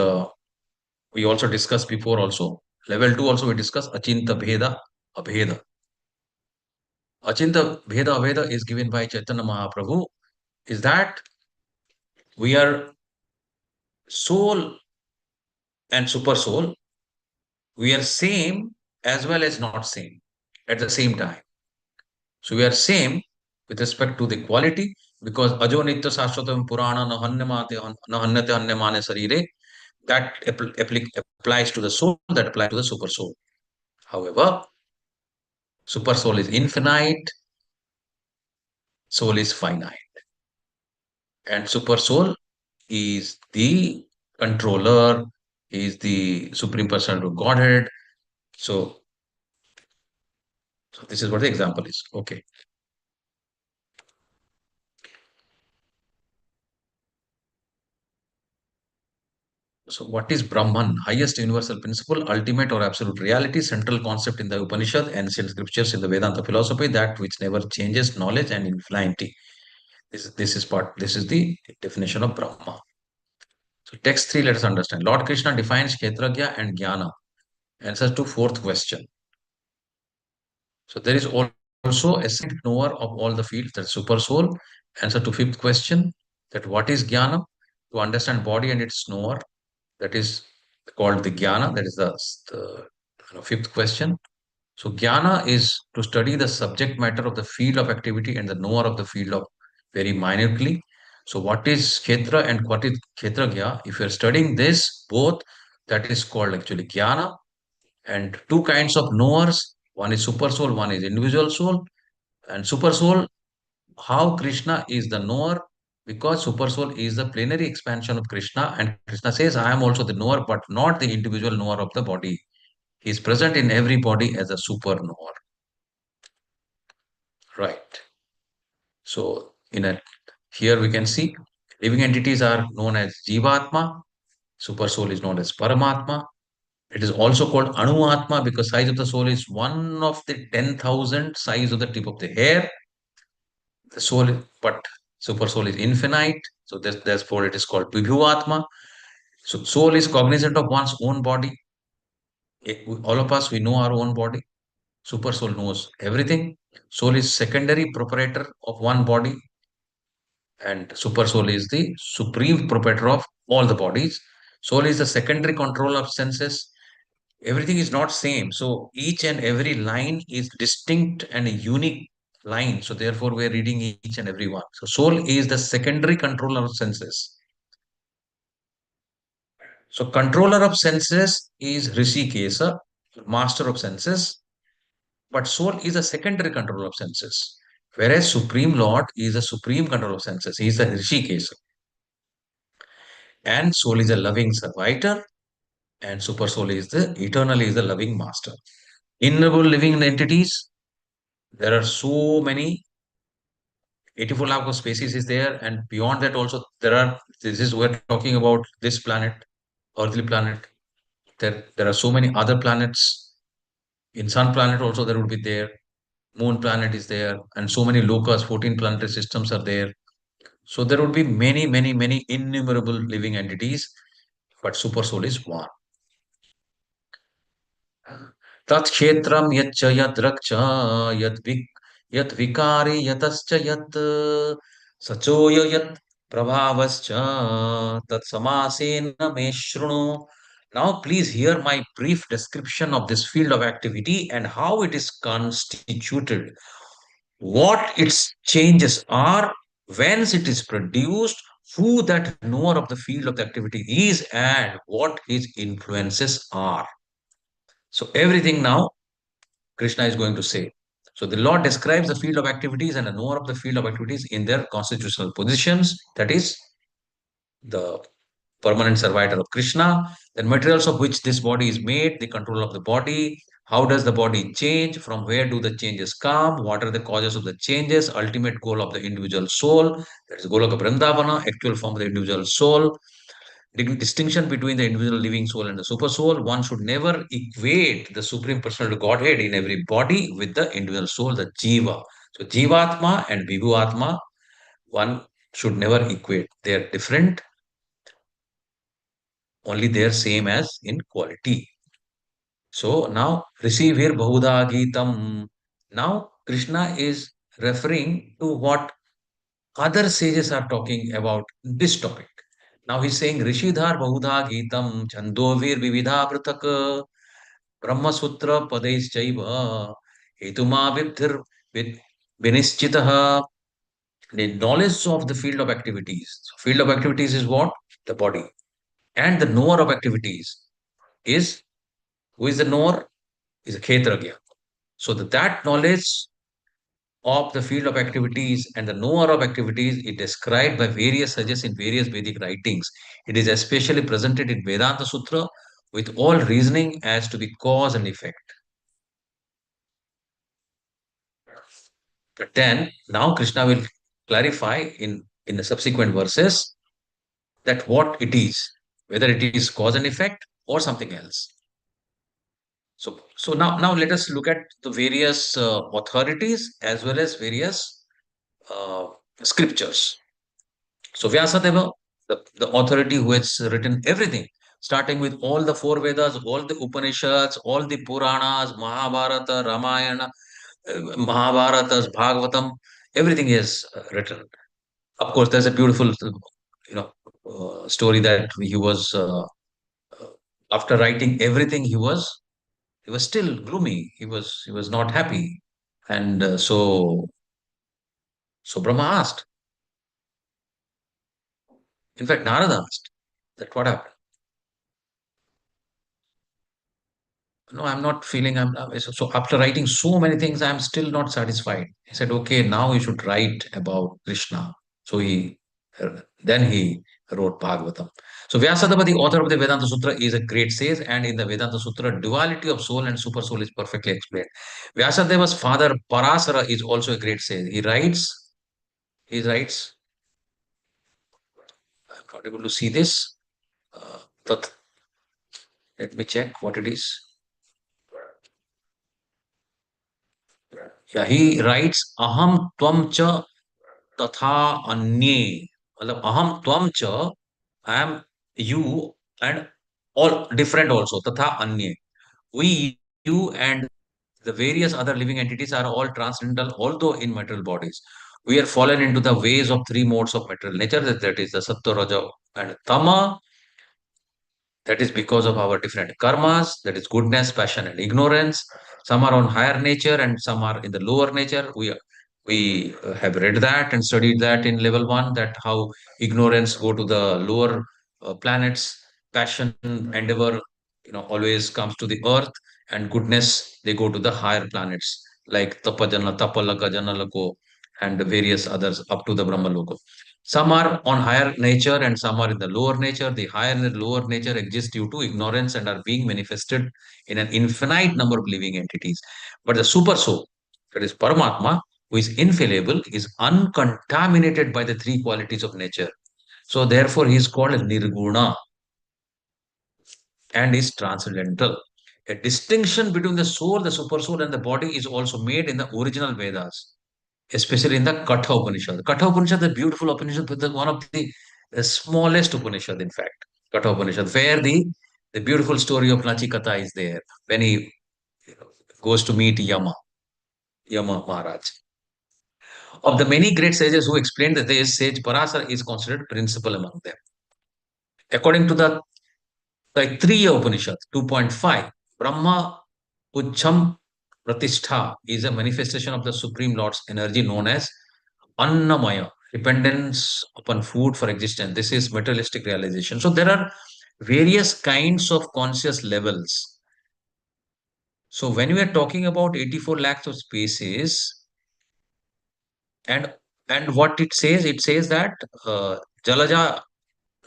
we also discussed before also. Level 2 also we discussed Achinta Bheda Abheda. Achinta Bheda Abheda is given by Chaitanya Mahaprabhu. Is that we are soul and super soul. We are same as well as not same at the same time. So we are same with respect to the quality, because ajo nitya shashvatam purana na hanyate hanyamane sarire, that applies to the soul, that applies to the super soul. However, super soul is infinite, soul is finite, and super soul is the controller, is the supreme personality of Godhead. So, so this is what the example is. Okay. So, what is Brahman? Highest universal principle, ultimate or absolute reality, central concept in the Upanishad, ancient scriptures in the Vedanta philosophy, that which never changes, knowledge and infinity. This is the definition of Brahma. So, text 3, let us understand. Lord Krishna defines Kshetragya and Jnana. Answers to fourth question. So, there is also a second knower of all the fields, that super soul. Answer to fifth question, that what is Jnana? To understand body and its knower, that is called the Jnana. That is the fifth question. So Jnana is to study the subject matter of the field of activity and the knower of the field of very minutely. So what is Kshetra and what is Kshetragya? If you're studying this, both, that is called actually Jnana. And two kinds of knowers, one is super soul, one is individual soul. And super soul, how Krishna is the knower, because super soul is the plenary expansion of Krishna, and Krishna says, I am also the knower, but not the individual knower of the body. He is present in every body as a super knower. Right. So here we can see living entities are known as Jivatma, super soul is known as Paramatma. It is also called Anuatma because size of the soul is one of the 10,000 size of the tip of the hair. The soul, but super soul is infinite. So therefore it is called Vibhuatma. So soul is cognizant of one's own body. All of us, we know our own body. Super soul knows everything. Soul is secondary proprietor of one body, and super soul is the supreme proprietor of all the bodies. Soul is the secondary control of senses. Everything is not same. So each and every line is distinct and a unique line. So therefore, we are reading each and every one. So soul is the secondary controller of senses. So controller of senses is Rishikesa, master of senses, but soul is a secondary controller of senses. Whereas Supreme Lord is a supreme controller of senses. He is the Rishikesa. And soul is a loving servitor, and super soul is the eternally is the loving master. Innumerable living entities, there are so many. 84 lakh of species is there, and beyond that also there are. This is we're talking about this planet, earthly planet. There are so many other planets. In sun planet also there would be there. Moon planet is there, and so many locus, 14 planetary systems are there. So there would be many innumerable living entities, but super soul is one. Tat kshetram yaccha yadraksha yat vikari yatascha yat sachoya yat prabhavascha tat samasena me shrunu. Now please hear my brief description of this field of activity and how it is constituted, what its changes are, whence it is produced, who that knower of the field of the activity is, and what his influences are. So everything now Krishna is going to say. So the Lord describes the field of activities and the knower of the field of activities in their constitutional positions. That is the permanent servitor of Krishna, the materials of which this body is made, the control of the body, how does the body change, from where do the changes come, what are the causes of the changes, ultimate goal of the individual soul, that is Goloka Vrindavana, actual form of the individual soul, distinction between the individual living soul and the super soul. One should never equate the supreme personal Godhead in every body with the individual soul, the Jiva. So Jivatma and Vibhuatma, one should never equate. They are different, only they are same as in quality. So now receive here Bahuda Gitam. Now Krishna is referring to what other sages are talking about this topic. Now he's saying Rishidhar Bahudha Gitam Chandovir Vividha Prataka Brahma Sutra Padaischaiva Hetuma Vidhir Vinischitaha. The knowledge of the field of activities. So field of activities is what? The body. And the knower of activities is, who is the knower? Is a Kshetragya. So that knowledge of the field of activities and the knower of activities is described by various sages in various Vedic writings. It is especially presented in Vedanta Sutra with all reasoning as to the cause and effect. But then now Krishna will clarify in the subsequent verses that what it is, whether it is cause and effect or something else. So now let us look at the various authorities as well as various uh, scriptures. So Vyasadeva, the authority who has written everything, starting with all the four Vedas, all the Upanishads, all the Puranas, Mahabharata, Ramayana, Mahabharatas, Bhagavatam, everything is written. Of course, there's a beautiful, story that he was after writing everything, he was still gloomy. He was not happy, and so Brahma asked. In fact, Narada asked that what happened. No, I'm not feeling. So after writing so many things, I'm still not satisfied. He said, "Okay, now you should write about Krishna." So then he wrote Bhagavatam. So Vyasadeva, the author of the Vedanta Sutra, is a great sage, and in the Vedanta Sutra, duality of soul and super soul is perfectly explained. Vyasadeva's father Parasara is also a great sage. He writes. He writes. I'm not able to see this. But let me check what it is. Yeah, he writes aham tvam cha tatha anye. मतलब aham tvam cha, I am you and all different also. Tatha anye. We, you, and the various other living entities are all transcendental, although in material bodies. We are fallen into the ways of three modes of material nature, that is the Sattva, Raja, and Tama. That is because of our different karmas, that is goodness, passion, and ignorance. Some are on higher nature and some are in the lower nature. We have read that and studied that in level one, that how ignorance go to the lower planets, passion, endeavor, always comes to the earth, and goodness, they go to the higher planets like Tapajana, Tapalaka, Janalako, and various others up to the Brahmaloko. Some are on higher nature and some are in the lower nature. The higher and the lower nature exist due to ignorance and are being manifested in an infinite number of living entities. But the super soul, that is Paramatma, who is infallible, is uncontaminated by the three qualities of nature. So therefore, he is called Nirguna and is transcendental. A distinction between the soul, the super soul, and the body is also made in the original Vedas, especially in the Katha Upanishad. Katha Upanishad is a beautiful Upanishad, but one of the smallest Upanishad, in fact, Katha Upanishad, where the beautiful story of Nachikata is there when he goes to meet Yama Maharaj. Of the many great sages who explained that this sage Parasara is considered principal among them. According to the Taittiriya Upanishad 2.5, Brahma Ucham Pratishtha is a manifestation of the Supreme Lord's energy known as Annamaya, dependence upon food for existence. This is materialistic realization. So there are various kinds of conscious levels. So when we are talking about 84 lakhs of species, and what it says that Jalaja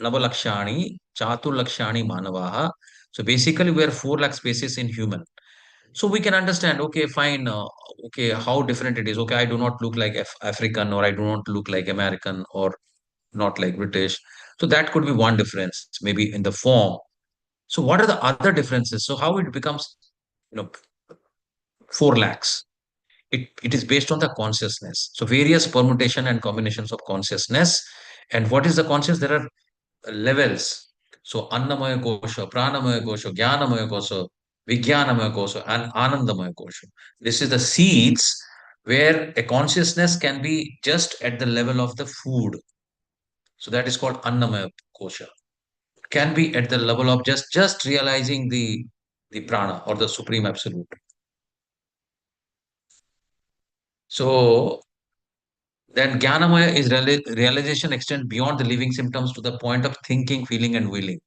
Navalakshani, Chatur Lakshani Manavaha. So basically, we are 4 lakh species in human. So we can understand, okay, fine, okay, how different it is. Okay, I do not look like African, or I do not look like American, or not like British. So that could be one difference, maybe in the form. So what are the other differences? So how it becomes, you know, 4 lakhs? It is based on the consciousness. So various permutation and combinations of consciousness. And what is the conscious? There are levels. So Annamaya Kosha, Pranamaya Kosha, Jnanamaya Kosha, Vijnanamaya Kosha, and Anandamaya Kosha. This is the seeds where a consciousness can be just at the level of the food. So that is called Annamaya Kosha. Can be at the level of just realizing the prana or the supreme absolute. So Then Jnanamaya is realization extend beyond the living symptoms to the point of thinking, feeling, and willing.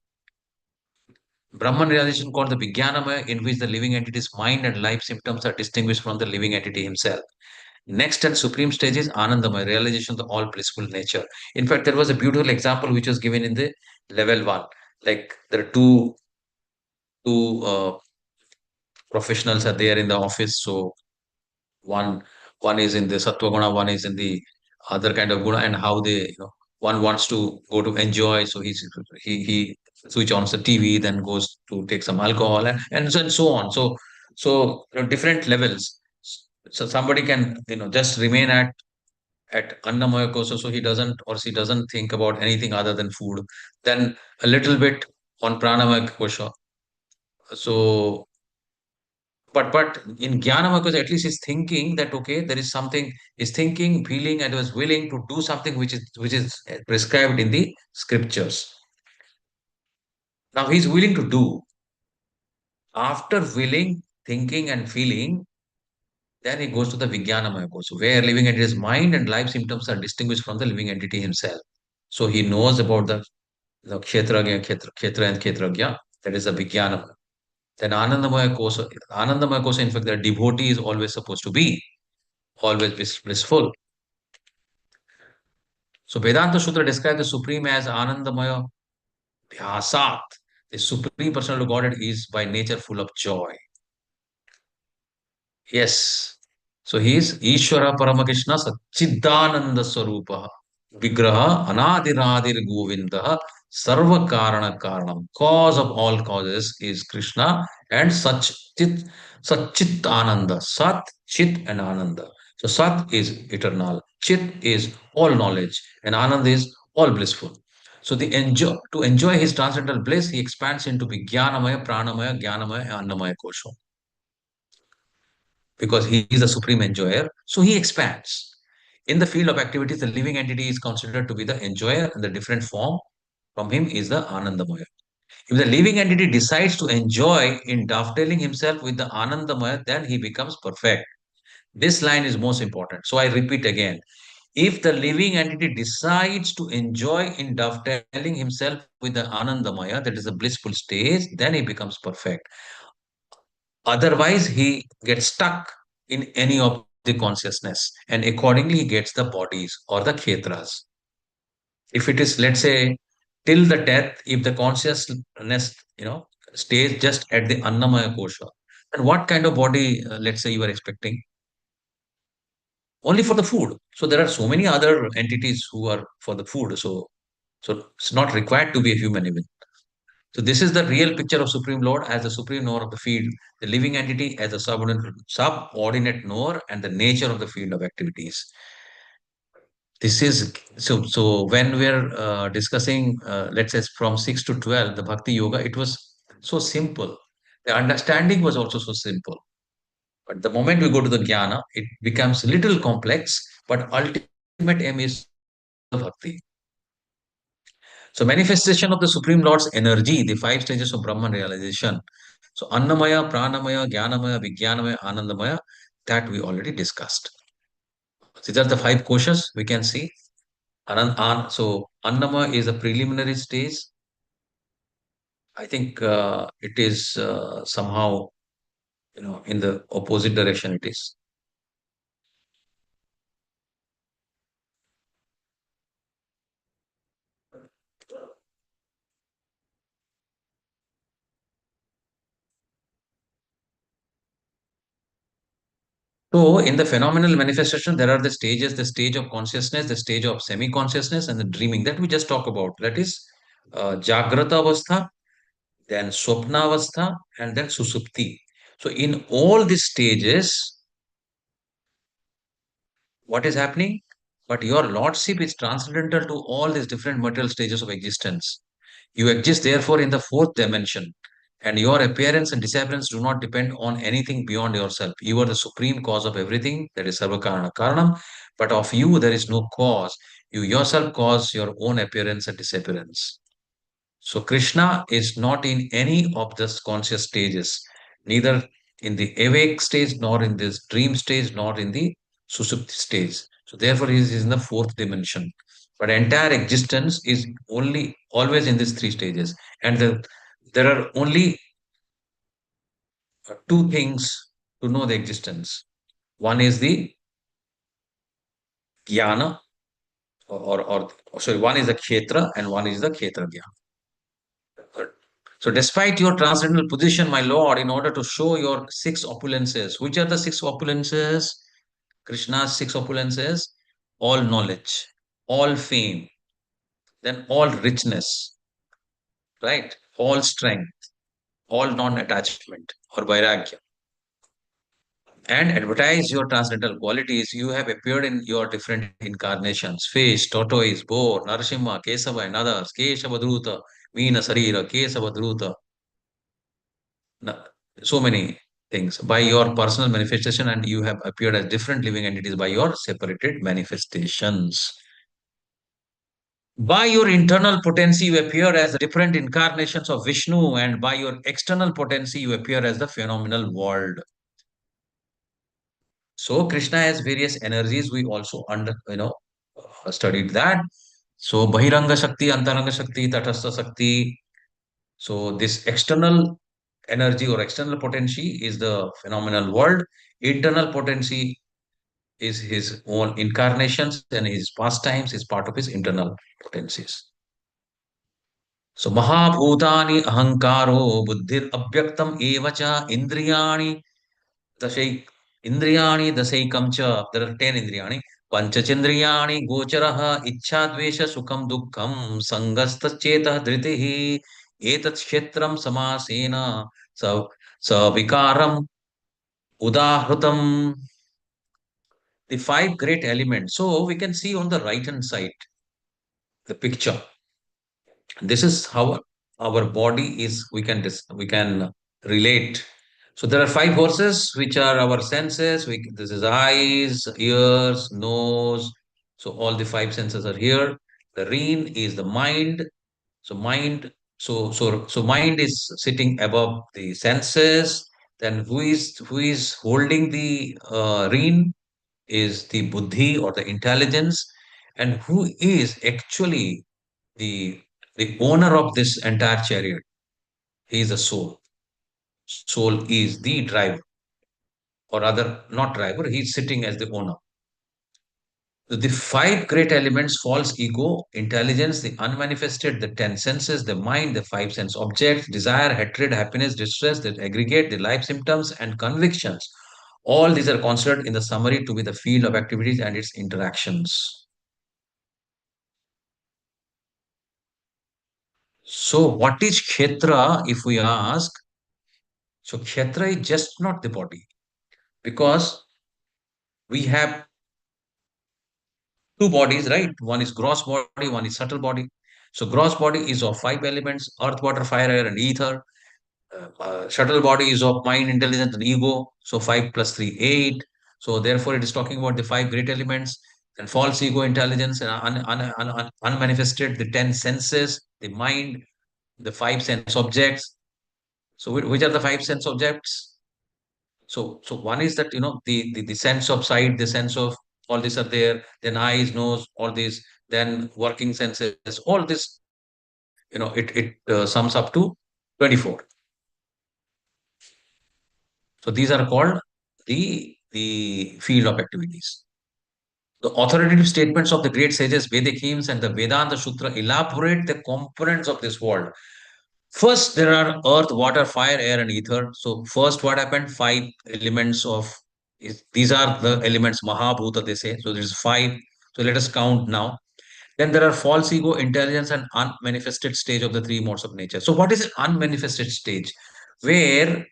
Brahman realization called the Vijnanamaya, in which the living entity's mind and life symptoms are distinguished from the living entity himself. Next and supreme stage is Anandamaya, realization of the all blissful nature. In fact, there was a beautiful example which was given in the level one. Like there are two professionals are there in the office. So one one is in the sattva guna, one is in the other kind of guna, and how they, one wants to go to enjoy, so he switch on the TV, then goes to take some alcohol, and so on. So different levels. So somebody can, just remain at annamaya kosha, so he doesn't or she doesn't think about anything other than food. Then a little bit on pranamaya kosha. So but in Jnana, because at least he's thinking that okay, there is something, he's thinking, feeling, and was willing to do something which is prescribed in the scriptures. Now he's willing to do. After willing, thinking, and feeling, then he goes to the Vijnanamaya course, where living entity's mind and life symptoms are distinguished from the living entity himself. So he knows about the kshetra and kshetragya, that is the Vijnanamaya. Then Anandamaya course, in fact, the devotee is always supposed to be always blissful. So Vedanta Sutra describes the Supreme as Anandamaya Dhyasat. The Supreme Personality of Godhead is by nature full of joy. Yes. So he is Ishvara Paramakrishna Satchidananda Swarupa. Vigraha Anadiradir Govinda Sarva Karana Karanam. Cause of all causes is Krishna and Satchit Ananda. Sat, Chit, and Ananda. So Sat is eternal, Chit is all knowledge, and Ananda is all blissful. So to enjoy his transcendental bliss, he expands into Vijnanamaya, Pranamaya, Jnanamaya, and Annamaya Kosha. Because he is a supreme enjoyer, so he expands. In the field of activities, the living entity is considered to be the enjoyer, and the different form from him is the Anandamaya. If the living entity decides to enjoy in dovetailing himself with the Anandamaya, then he becomes perfect. This line is most important. So I repeat again. If the living entity decides to enjoy in dovetailing himself with the Anandamaya, that is the blissful stage, then he becomes perfect. Otherwise, he gets stuck in any of the consciousness, and accordingly, he gets the bodies or the khetras. If it is, let's say, till the death, if the consciousness, stays just at the Annamaya kosha, then what kind of body, let's say, you are expecting? Only for the food. So there are so many other entities who are for the food. So it's not required to be a human even. So this is the real picture of Supreme Lord as the supreme knower of the field, the living entity as a subordinate knower, and the nature of the field of activities. This is so when we're discussing, let's say from 6 to 12, the Bhakti Yoga, it was so simple. The understanding was also so simple. But the moment we go to the Jnana, it becomes a little complex, but ultimate aim is to serve the Bhakti. So manifestation of the Supreme Lord's energy, the five stages of Brahman realization. So Annamaya, Pranamaya, Jnanamaya, Vijnanamaya, Anandamaya, that we already discussed. These are the five koshas we can see. So Annamaya is a preliminary stage. I think it is somehow, in the opposite direction it is. So, in the phenomenal manifestation, there are the stages: the stage of consciousness, the stage of semi consciousness, and the dreaming that we just talked about. That is Jagrata Avastha, then Swapna Avastha, and then Susupti. So, in all these stages, what is happening? But your lordship is transcendental to all these different material stages of existence. You exist, therefore, in the fourth dimension, and your appearance and disappearance do not depend on anything beyond yourself. You are the supreme cause of everything, that is Sarvakarana Karanam, but of you there is no cause. You yourself cause your own appearance and disappearance. So Krishna is not in any of the conscious stages, neither in the awake stage, nor in this dream stage, nor in the susupti stage. So therefore, he is in the fourth dimension. But entire existence is only always in these three stages. And there are only two things to know the existence. One is the jnana, sorry, one is the kshetra and one is the kshetra jnana. So despite your transcendental position, my Lord, in order to show your six opulences, which are the six opulences? Krishna's six opulences: all knowledge, all fame, then all richness, right? All strength, all non-attachment or vairagya. And advertise your transcendental qualities, you have appeared in your different incarnations: fish, tortoise, boar, Narasimha, Kesava, and others. Kesava Druta, Veena Sarira, Kesava Druta. So many things by your personal manifestation, and you have appeared as different living entities by your separated manifestations. By your internal potency, you appear as different incarnations of Vishnu, and by your external potency, you appear as the phenomenal world. So Krishna has various energies. We also studied that. So Bahiranga Shakti, Antaranga Shakti, Tatastha Shakti. So this external energy or external potency is the phenomenal world. Internal potency is his own incarnations and his pastimes is part of his internal potencies. So Mahabhutani Ahankaro Buddhir Abhyaktam Evacha Indriyani Dashaik Indriyani Dasaikam Cha. There are 10 Indriyani. Panchachendriyani Gocharaha Ichchadvesha Sukham Dukkham Sangasta Cheta Dhritihi Etat Kshetram Samasena Savikaram Udahrutam. The five great elements. So we can see on the right hand side the picture. This is how our body is. We can relate. So there are five horses, which are our senses. This is eyes, ears, nose. So all the five senses are here. The rein is the mind. So mind is sitting above the senses. Then who is holding the rein is the buddhi or the intelligence, and who is actually the the owner of this entire chariot. He is the soul. Soul is the driver, or rather, not driver. He is sitting as the owner. So the five great elements: false ego, intelligence, the unmanifested, the 10 senses, the mind, the five sense objects, desire, hatred, happiness, distress, the aggregate, the life symptoms, and convictions. All these are considered in the summary to be the field of activities and its interactions. So, what is Kshetra, if we ask? So, Kshetra is just not the body, because we have two bodies, right? One is gross body, one is subtle body. So, gross body is of five elements: earth, water, fire, air, and ether. Subtle body is of mind, intelligence, and ego. So, 5 plus 3, 8. So, therefore, it is talking about the five great elements. And false ego, intelligence, and unmanifested, the 10 senses, the mind, the five sense objects. So, which are the five sense objects? So one is that the sense of sight, the sense of all these are there. Then eyes, nose, all these. Then working senses, all this. It sums up to 24. So these are called the field of activities. The authoritative statements of the great sages, Vedic hymns, and the Vedanta Sutra elaborate the components of this world. First, there are earth, water, fire, air, and ether. So, first, what happened? Five elements of these are the elements Mahabhuta, they say. So, there's five. So, let us count now. Then there are false ego, intelligence, and unmanifested stage of the three modes of nature. So, what is an unmanifested stage? Where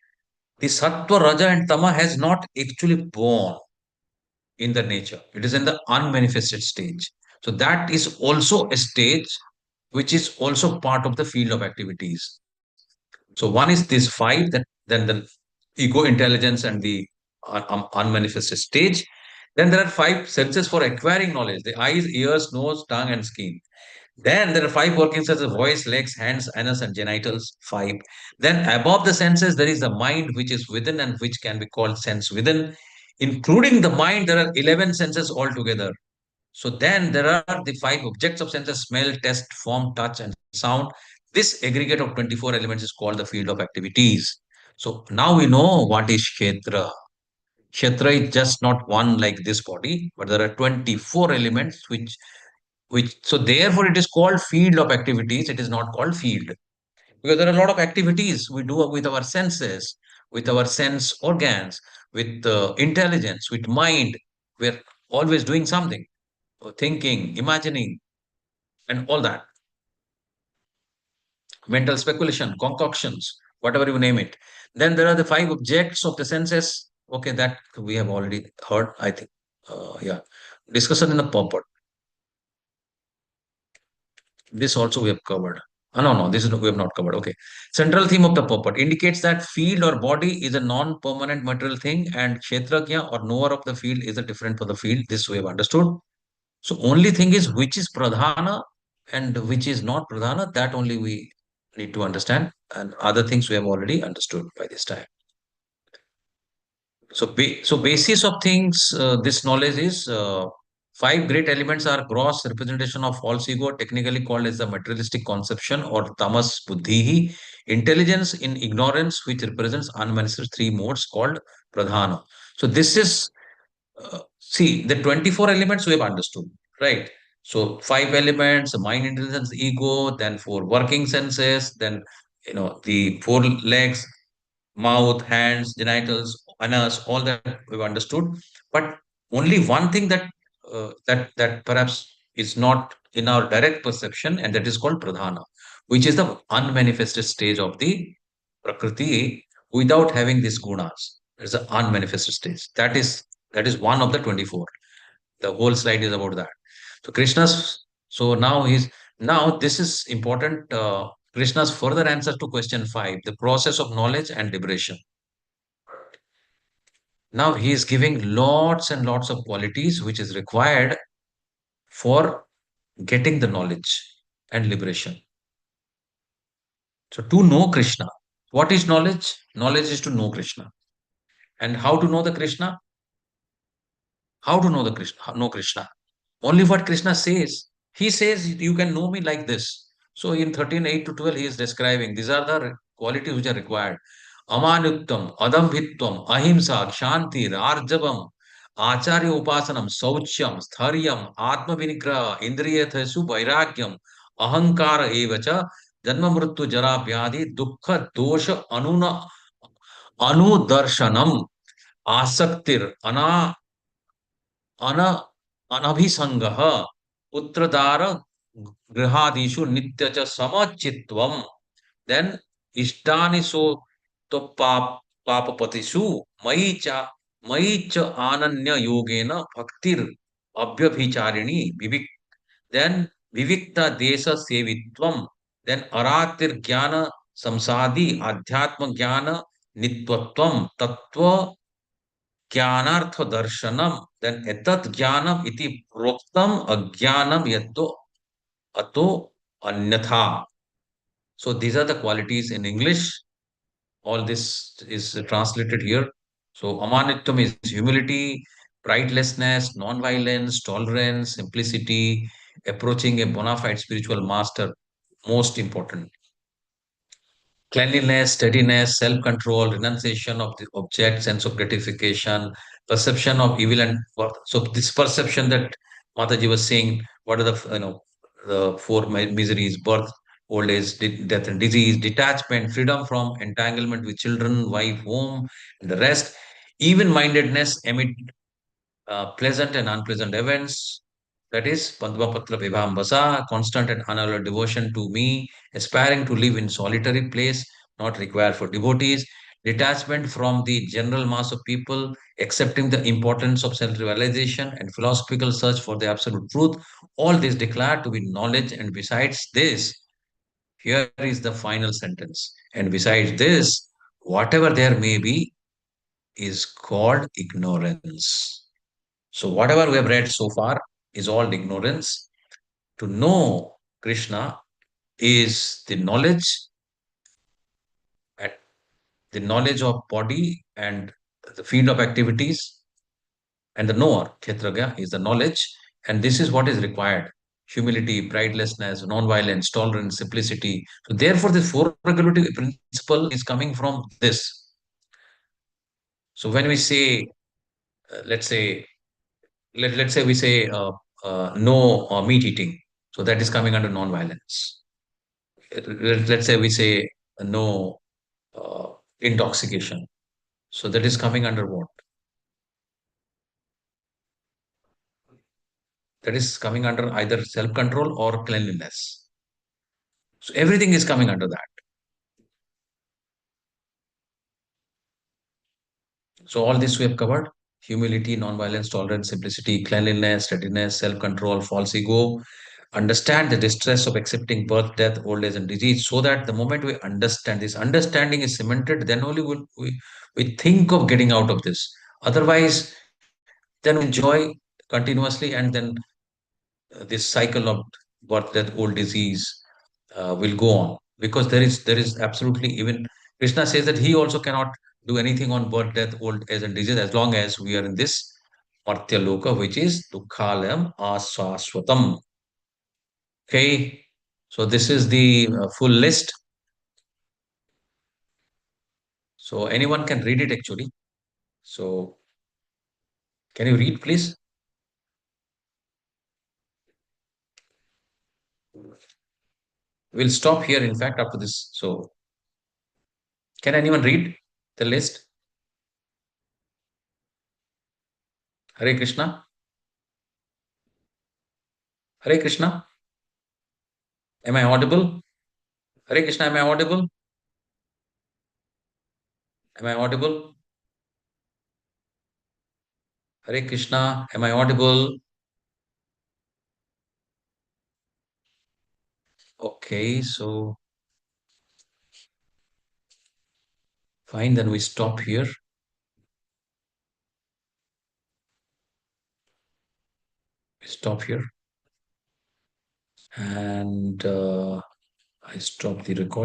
the Sattva, Raja, and Tama has not actually born in the nature. It is in the unmanifested stage. So, that is also a stage which is also part of the field of activities. So one is this five, then the ego, intelligence, and the unmanifested stage. Then there are five senses for acquiring knowledge: the eyes, ears, nose, tongue, and skin. Then there are five working senses: voice, legs, hands, anus, and genitals. Five. Then above the senses, there is the mind, which is within and which can be called sense within. Including the mind, there are 11 senses altogether. So then there are the five objects of senses: smell, taste, form, touch, and sound. This aggregate of 24 elements is called the field of activities. So now we know what is Kshetra. Kshetra is just not one like this body, but there are 24 elements which so therefore it is called field of activities. It is not called field. Because there are a lot of activities we do with our senses, with our sense organs, with intelligence, with mind. We're always doing something, thinking, imagining, and all that. Mental speculation, concoctions, whatever you name it. Then there are the five objects of the senses. Okay, that we have already heard, I think. Yeah. Discussion in the purport. This also we have covered. No, no, this is we have not covered. Okay. Central theme of the purport indicates that field or body is a non-permanent material thing, and kshetragya or knower of the field is a different for the field. This we have understood. So only thing is which is pradhana and which is not pradhana. That only we need to understand, and other things we have already understood by this time. So, so basis of things, this knowledge is five great elements are gross representation of false ego, technically called as the materialistic conception or tamas buddhihi, intelligence in ignorance, which represents unmanifested three modes called pradhana. So this is, see, the 24 elements we have understood, right? So five elements, mind, intelligence, ego, then four working senses, then, the four legs, mouth, hands, genitals, anus, all that we've understood. But only one thing that perhaps is not in our direct perception, and that is called pradhana, which is the unmanifested stage of the prakriti without having these gunas. It's the unmanifested stage. That is one of the 24. The whole slide is about that. So Krishna's. So now this is important. Krishna's further answer to question 5, the process of knowledge and liberation. Now he is giving lots and lots of qualities which is required for getting the knowledge and liberation. So to know Krishna, what is knowledge? Knowledge is to know Krishna. And how to know the Krishna? How to know the Krishna? Know Krishna. Only what Krishna says. He says you can know me like this. So in 13:8 to 12, he is describing these are the qualities which are required. Amanuktam, Adambhitvam, Ahimsa, Kshanti, Arjavam, Acharya Upasanam, Sauchyam, Stharyam, Atma Vinigraha, Indriyathesu, Vairagyam, Ahankara Evacha, Janma Mrityu Jara Vyadhi, Dukkha Dosha Anudarshanam, Asaktir, अन अनभिसंगः पुत्रदार गृहादिषु नित्य च समचित्वम then इष्टानि सो तो पापपतिषु मयि च आनन्य योगेन भक्तिर अभ्यभिचारिणी Vivek then विविक्त देश सेवित्वम then अरातिर ज्ञान संसादि अध्यात्म ज्ञान नित्वत्वम तत्व ज्ञानार्थ दर्शनम then etat jnanam iti proktam ajnanam yatto ato anyatha. So these are the qualities in English. All this is translated here. So amanitvam is humility, pridelessness, non-violence, tolerance, simplicity, approaching a bona fide spiritual master. Most important. Cleanliness, steadiness, self-control, renunciation of the object, sense of gratification, perception of evil and worth. So this perception that Mataji was saying, what are the four miseries: birth, old age, death and disease, detachment, freedom from entanglement with children, wife, home, and the rest. Even-mindedness amid pleasant and unpleasant events. That is Padmapatra Vibhambasa, constant and unalloyed devotion to me, aspiring to live in solitary place, not required for devotees, detachment from the general mass of people, accepting the importance of self-realization and philosophical search for the absolute truth. All this declared to be knowledge, and besides this, here is the final sentence. And besides this, whatever there may be is called ignorance. So whatever we have read so far is all ignorance. To know Krishna is at the knowledge of body and the field of activities, and the knower, Kshetragya, is the knowledge And this is what is required: humility, pridelessness, non-violence, tolerance, simplicity. So, therefore, this four regulative principle is coming from this. So, when we say, let's say, let's say we say no meat eating, so that is coming under non-violence. Let's say we say no uh, intoxication, so that is coming under what? That is coming under either self-control or cleanliness. So everything is coming under that. So all this we have covered: humility, non-violence, tolerance, simplicity, cleanliness, readiness, self-control, false ego. Understand the distress of accepting birth, death, old age, and disease, so that the moment we understand this, understanding is cemented, then only we think of getting out of this. Otherwise, then we enjoy continuously, and then this cycle of birth, death, old, disease will go on, because there is absolutely, even Krishna says that he also cannot do anything on birth, death, old age, and disease, as long as we are in this Martya Loka, which is Dukhalayam Asaswatam. Okay, so this is the full list. So anyone can read it actually. So can you read, please? We'll stop here, in fact, after this. So can anyone read the list? Hare Krishna. Hare Krishna. Am I audible? Hare Krishna, am I audible? Am I audible? Hare Krishna, am I audible? Okay, so fine, then we stop here. We stop here. And I stop the recording.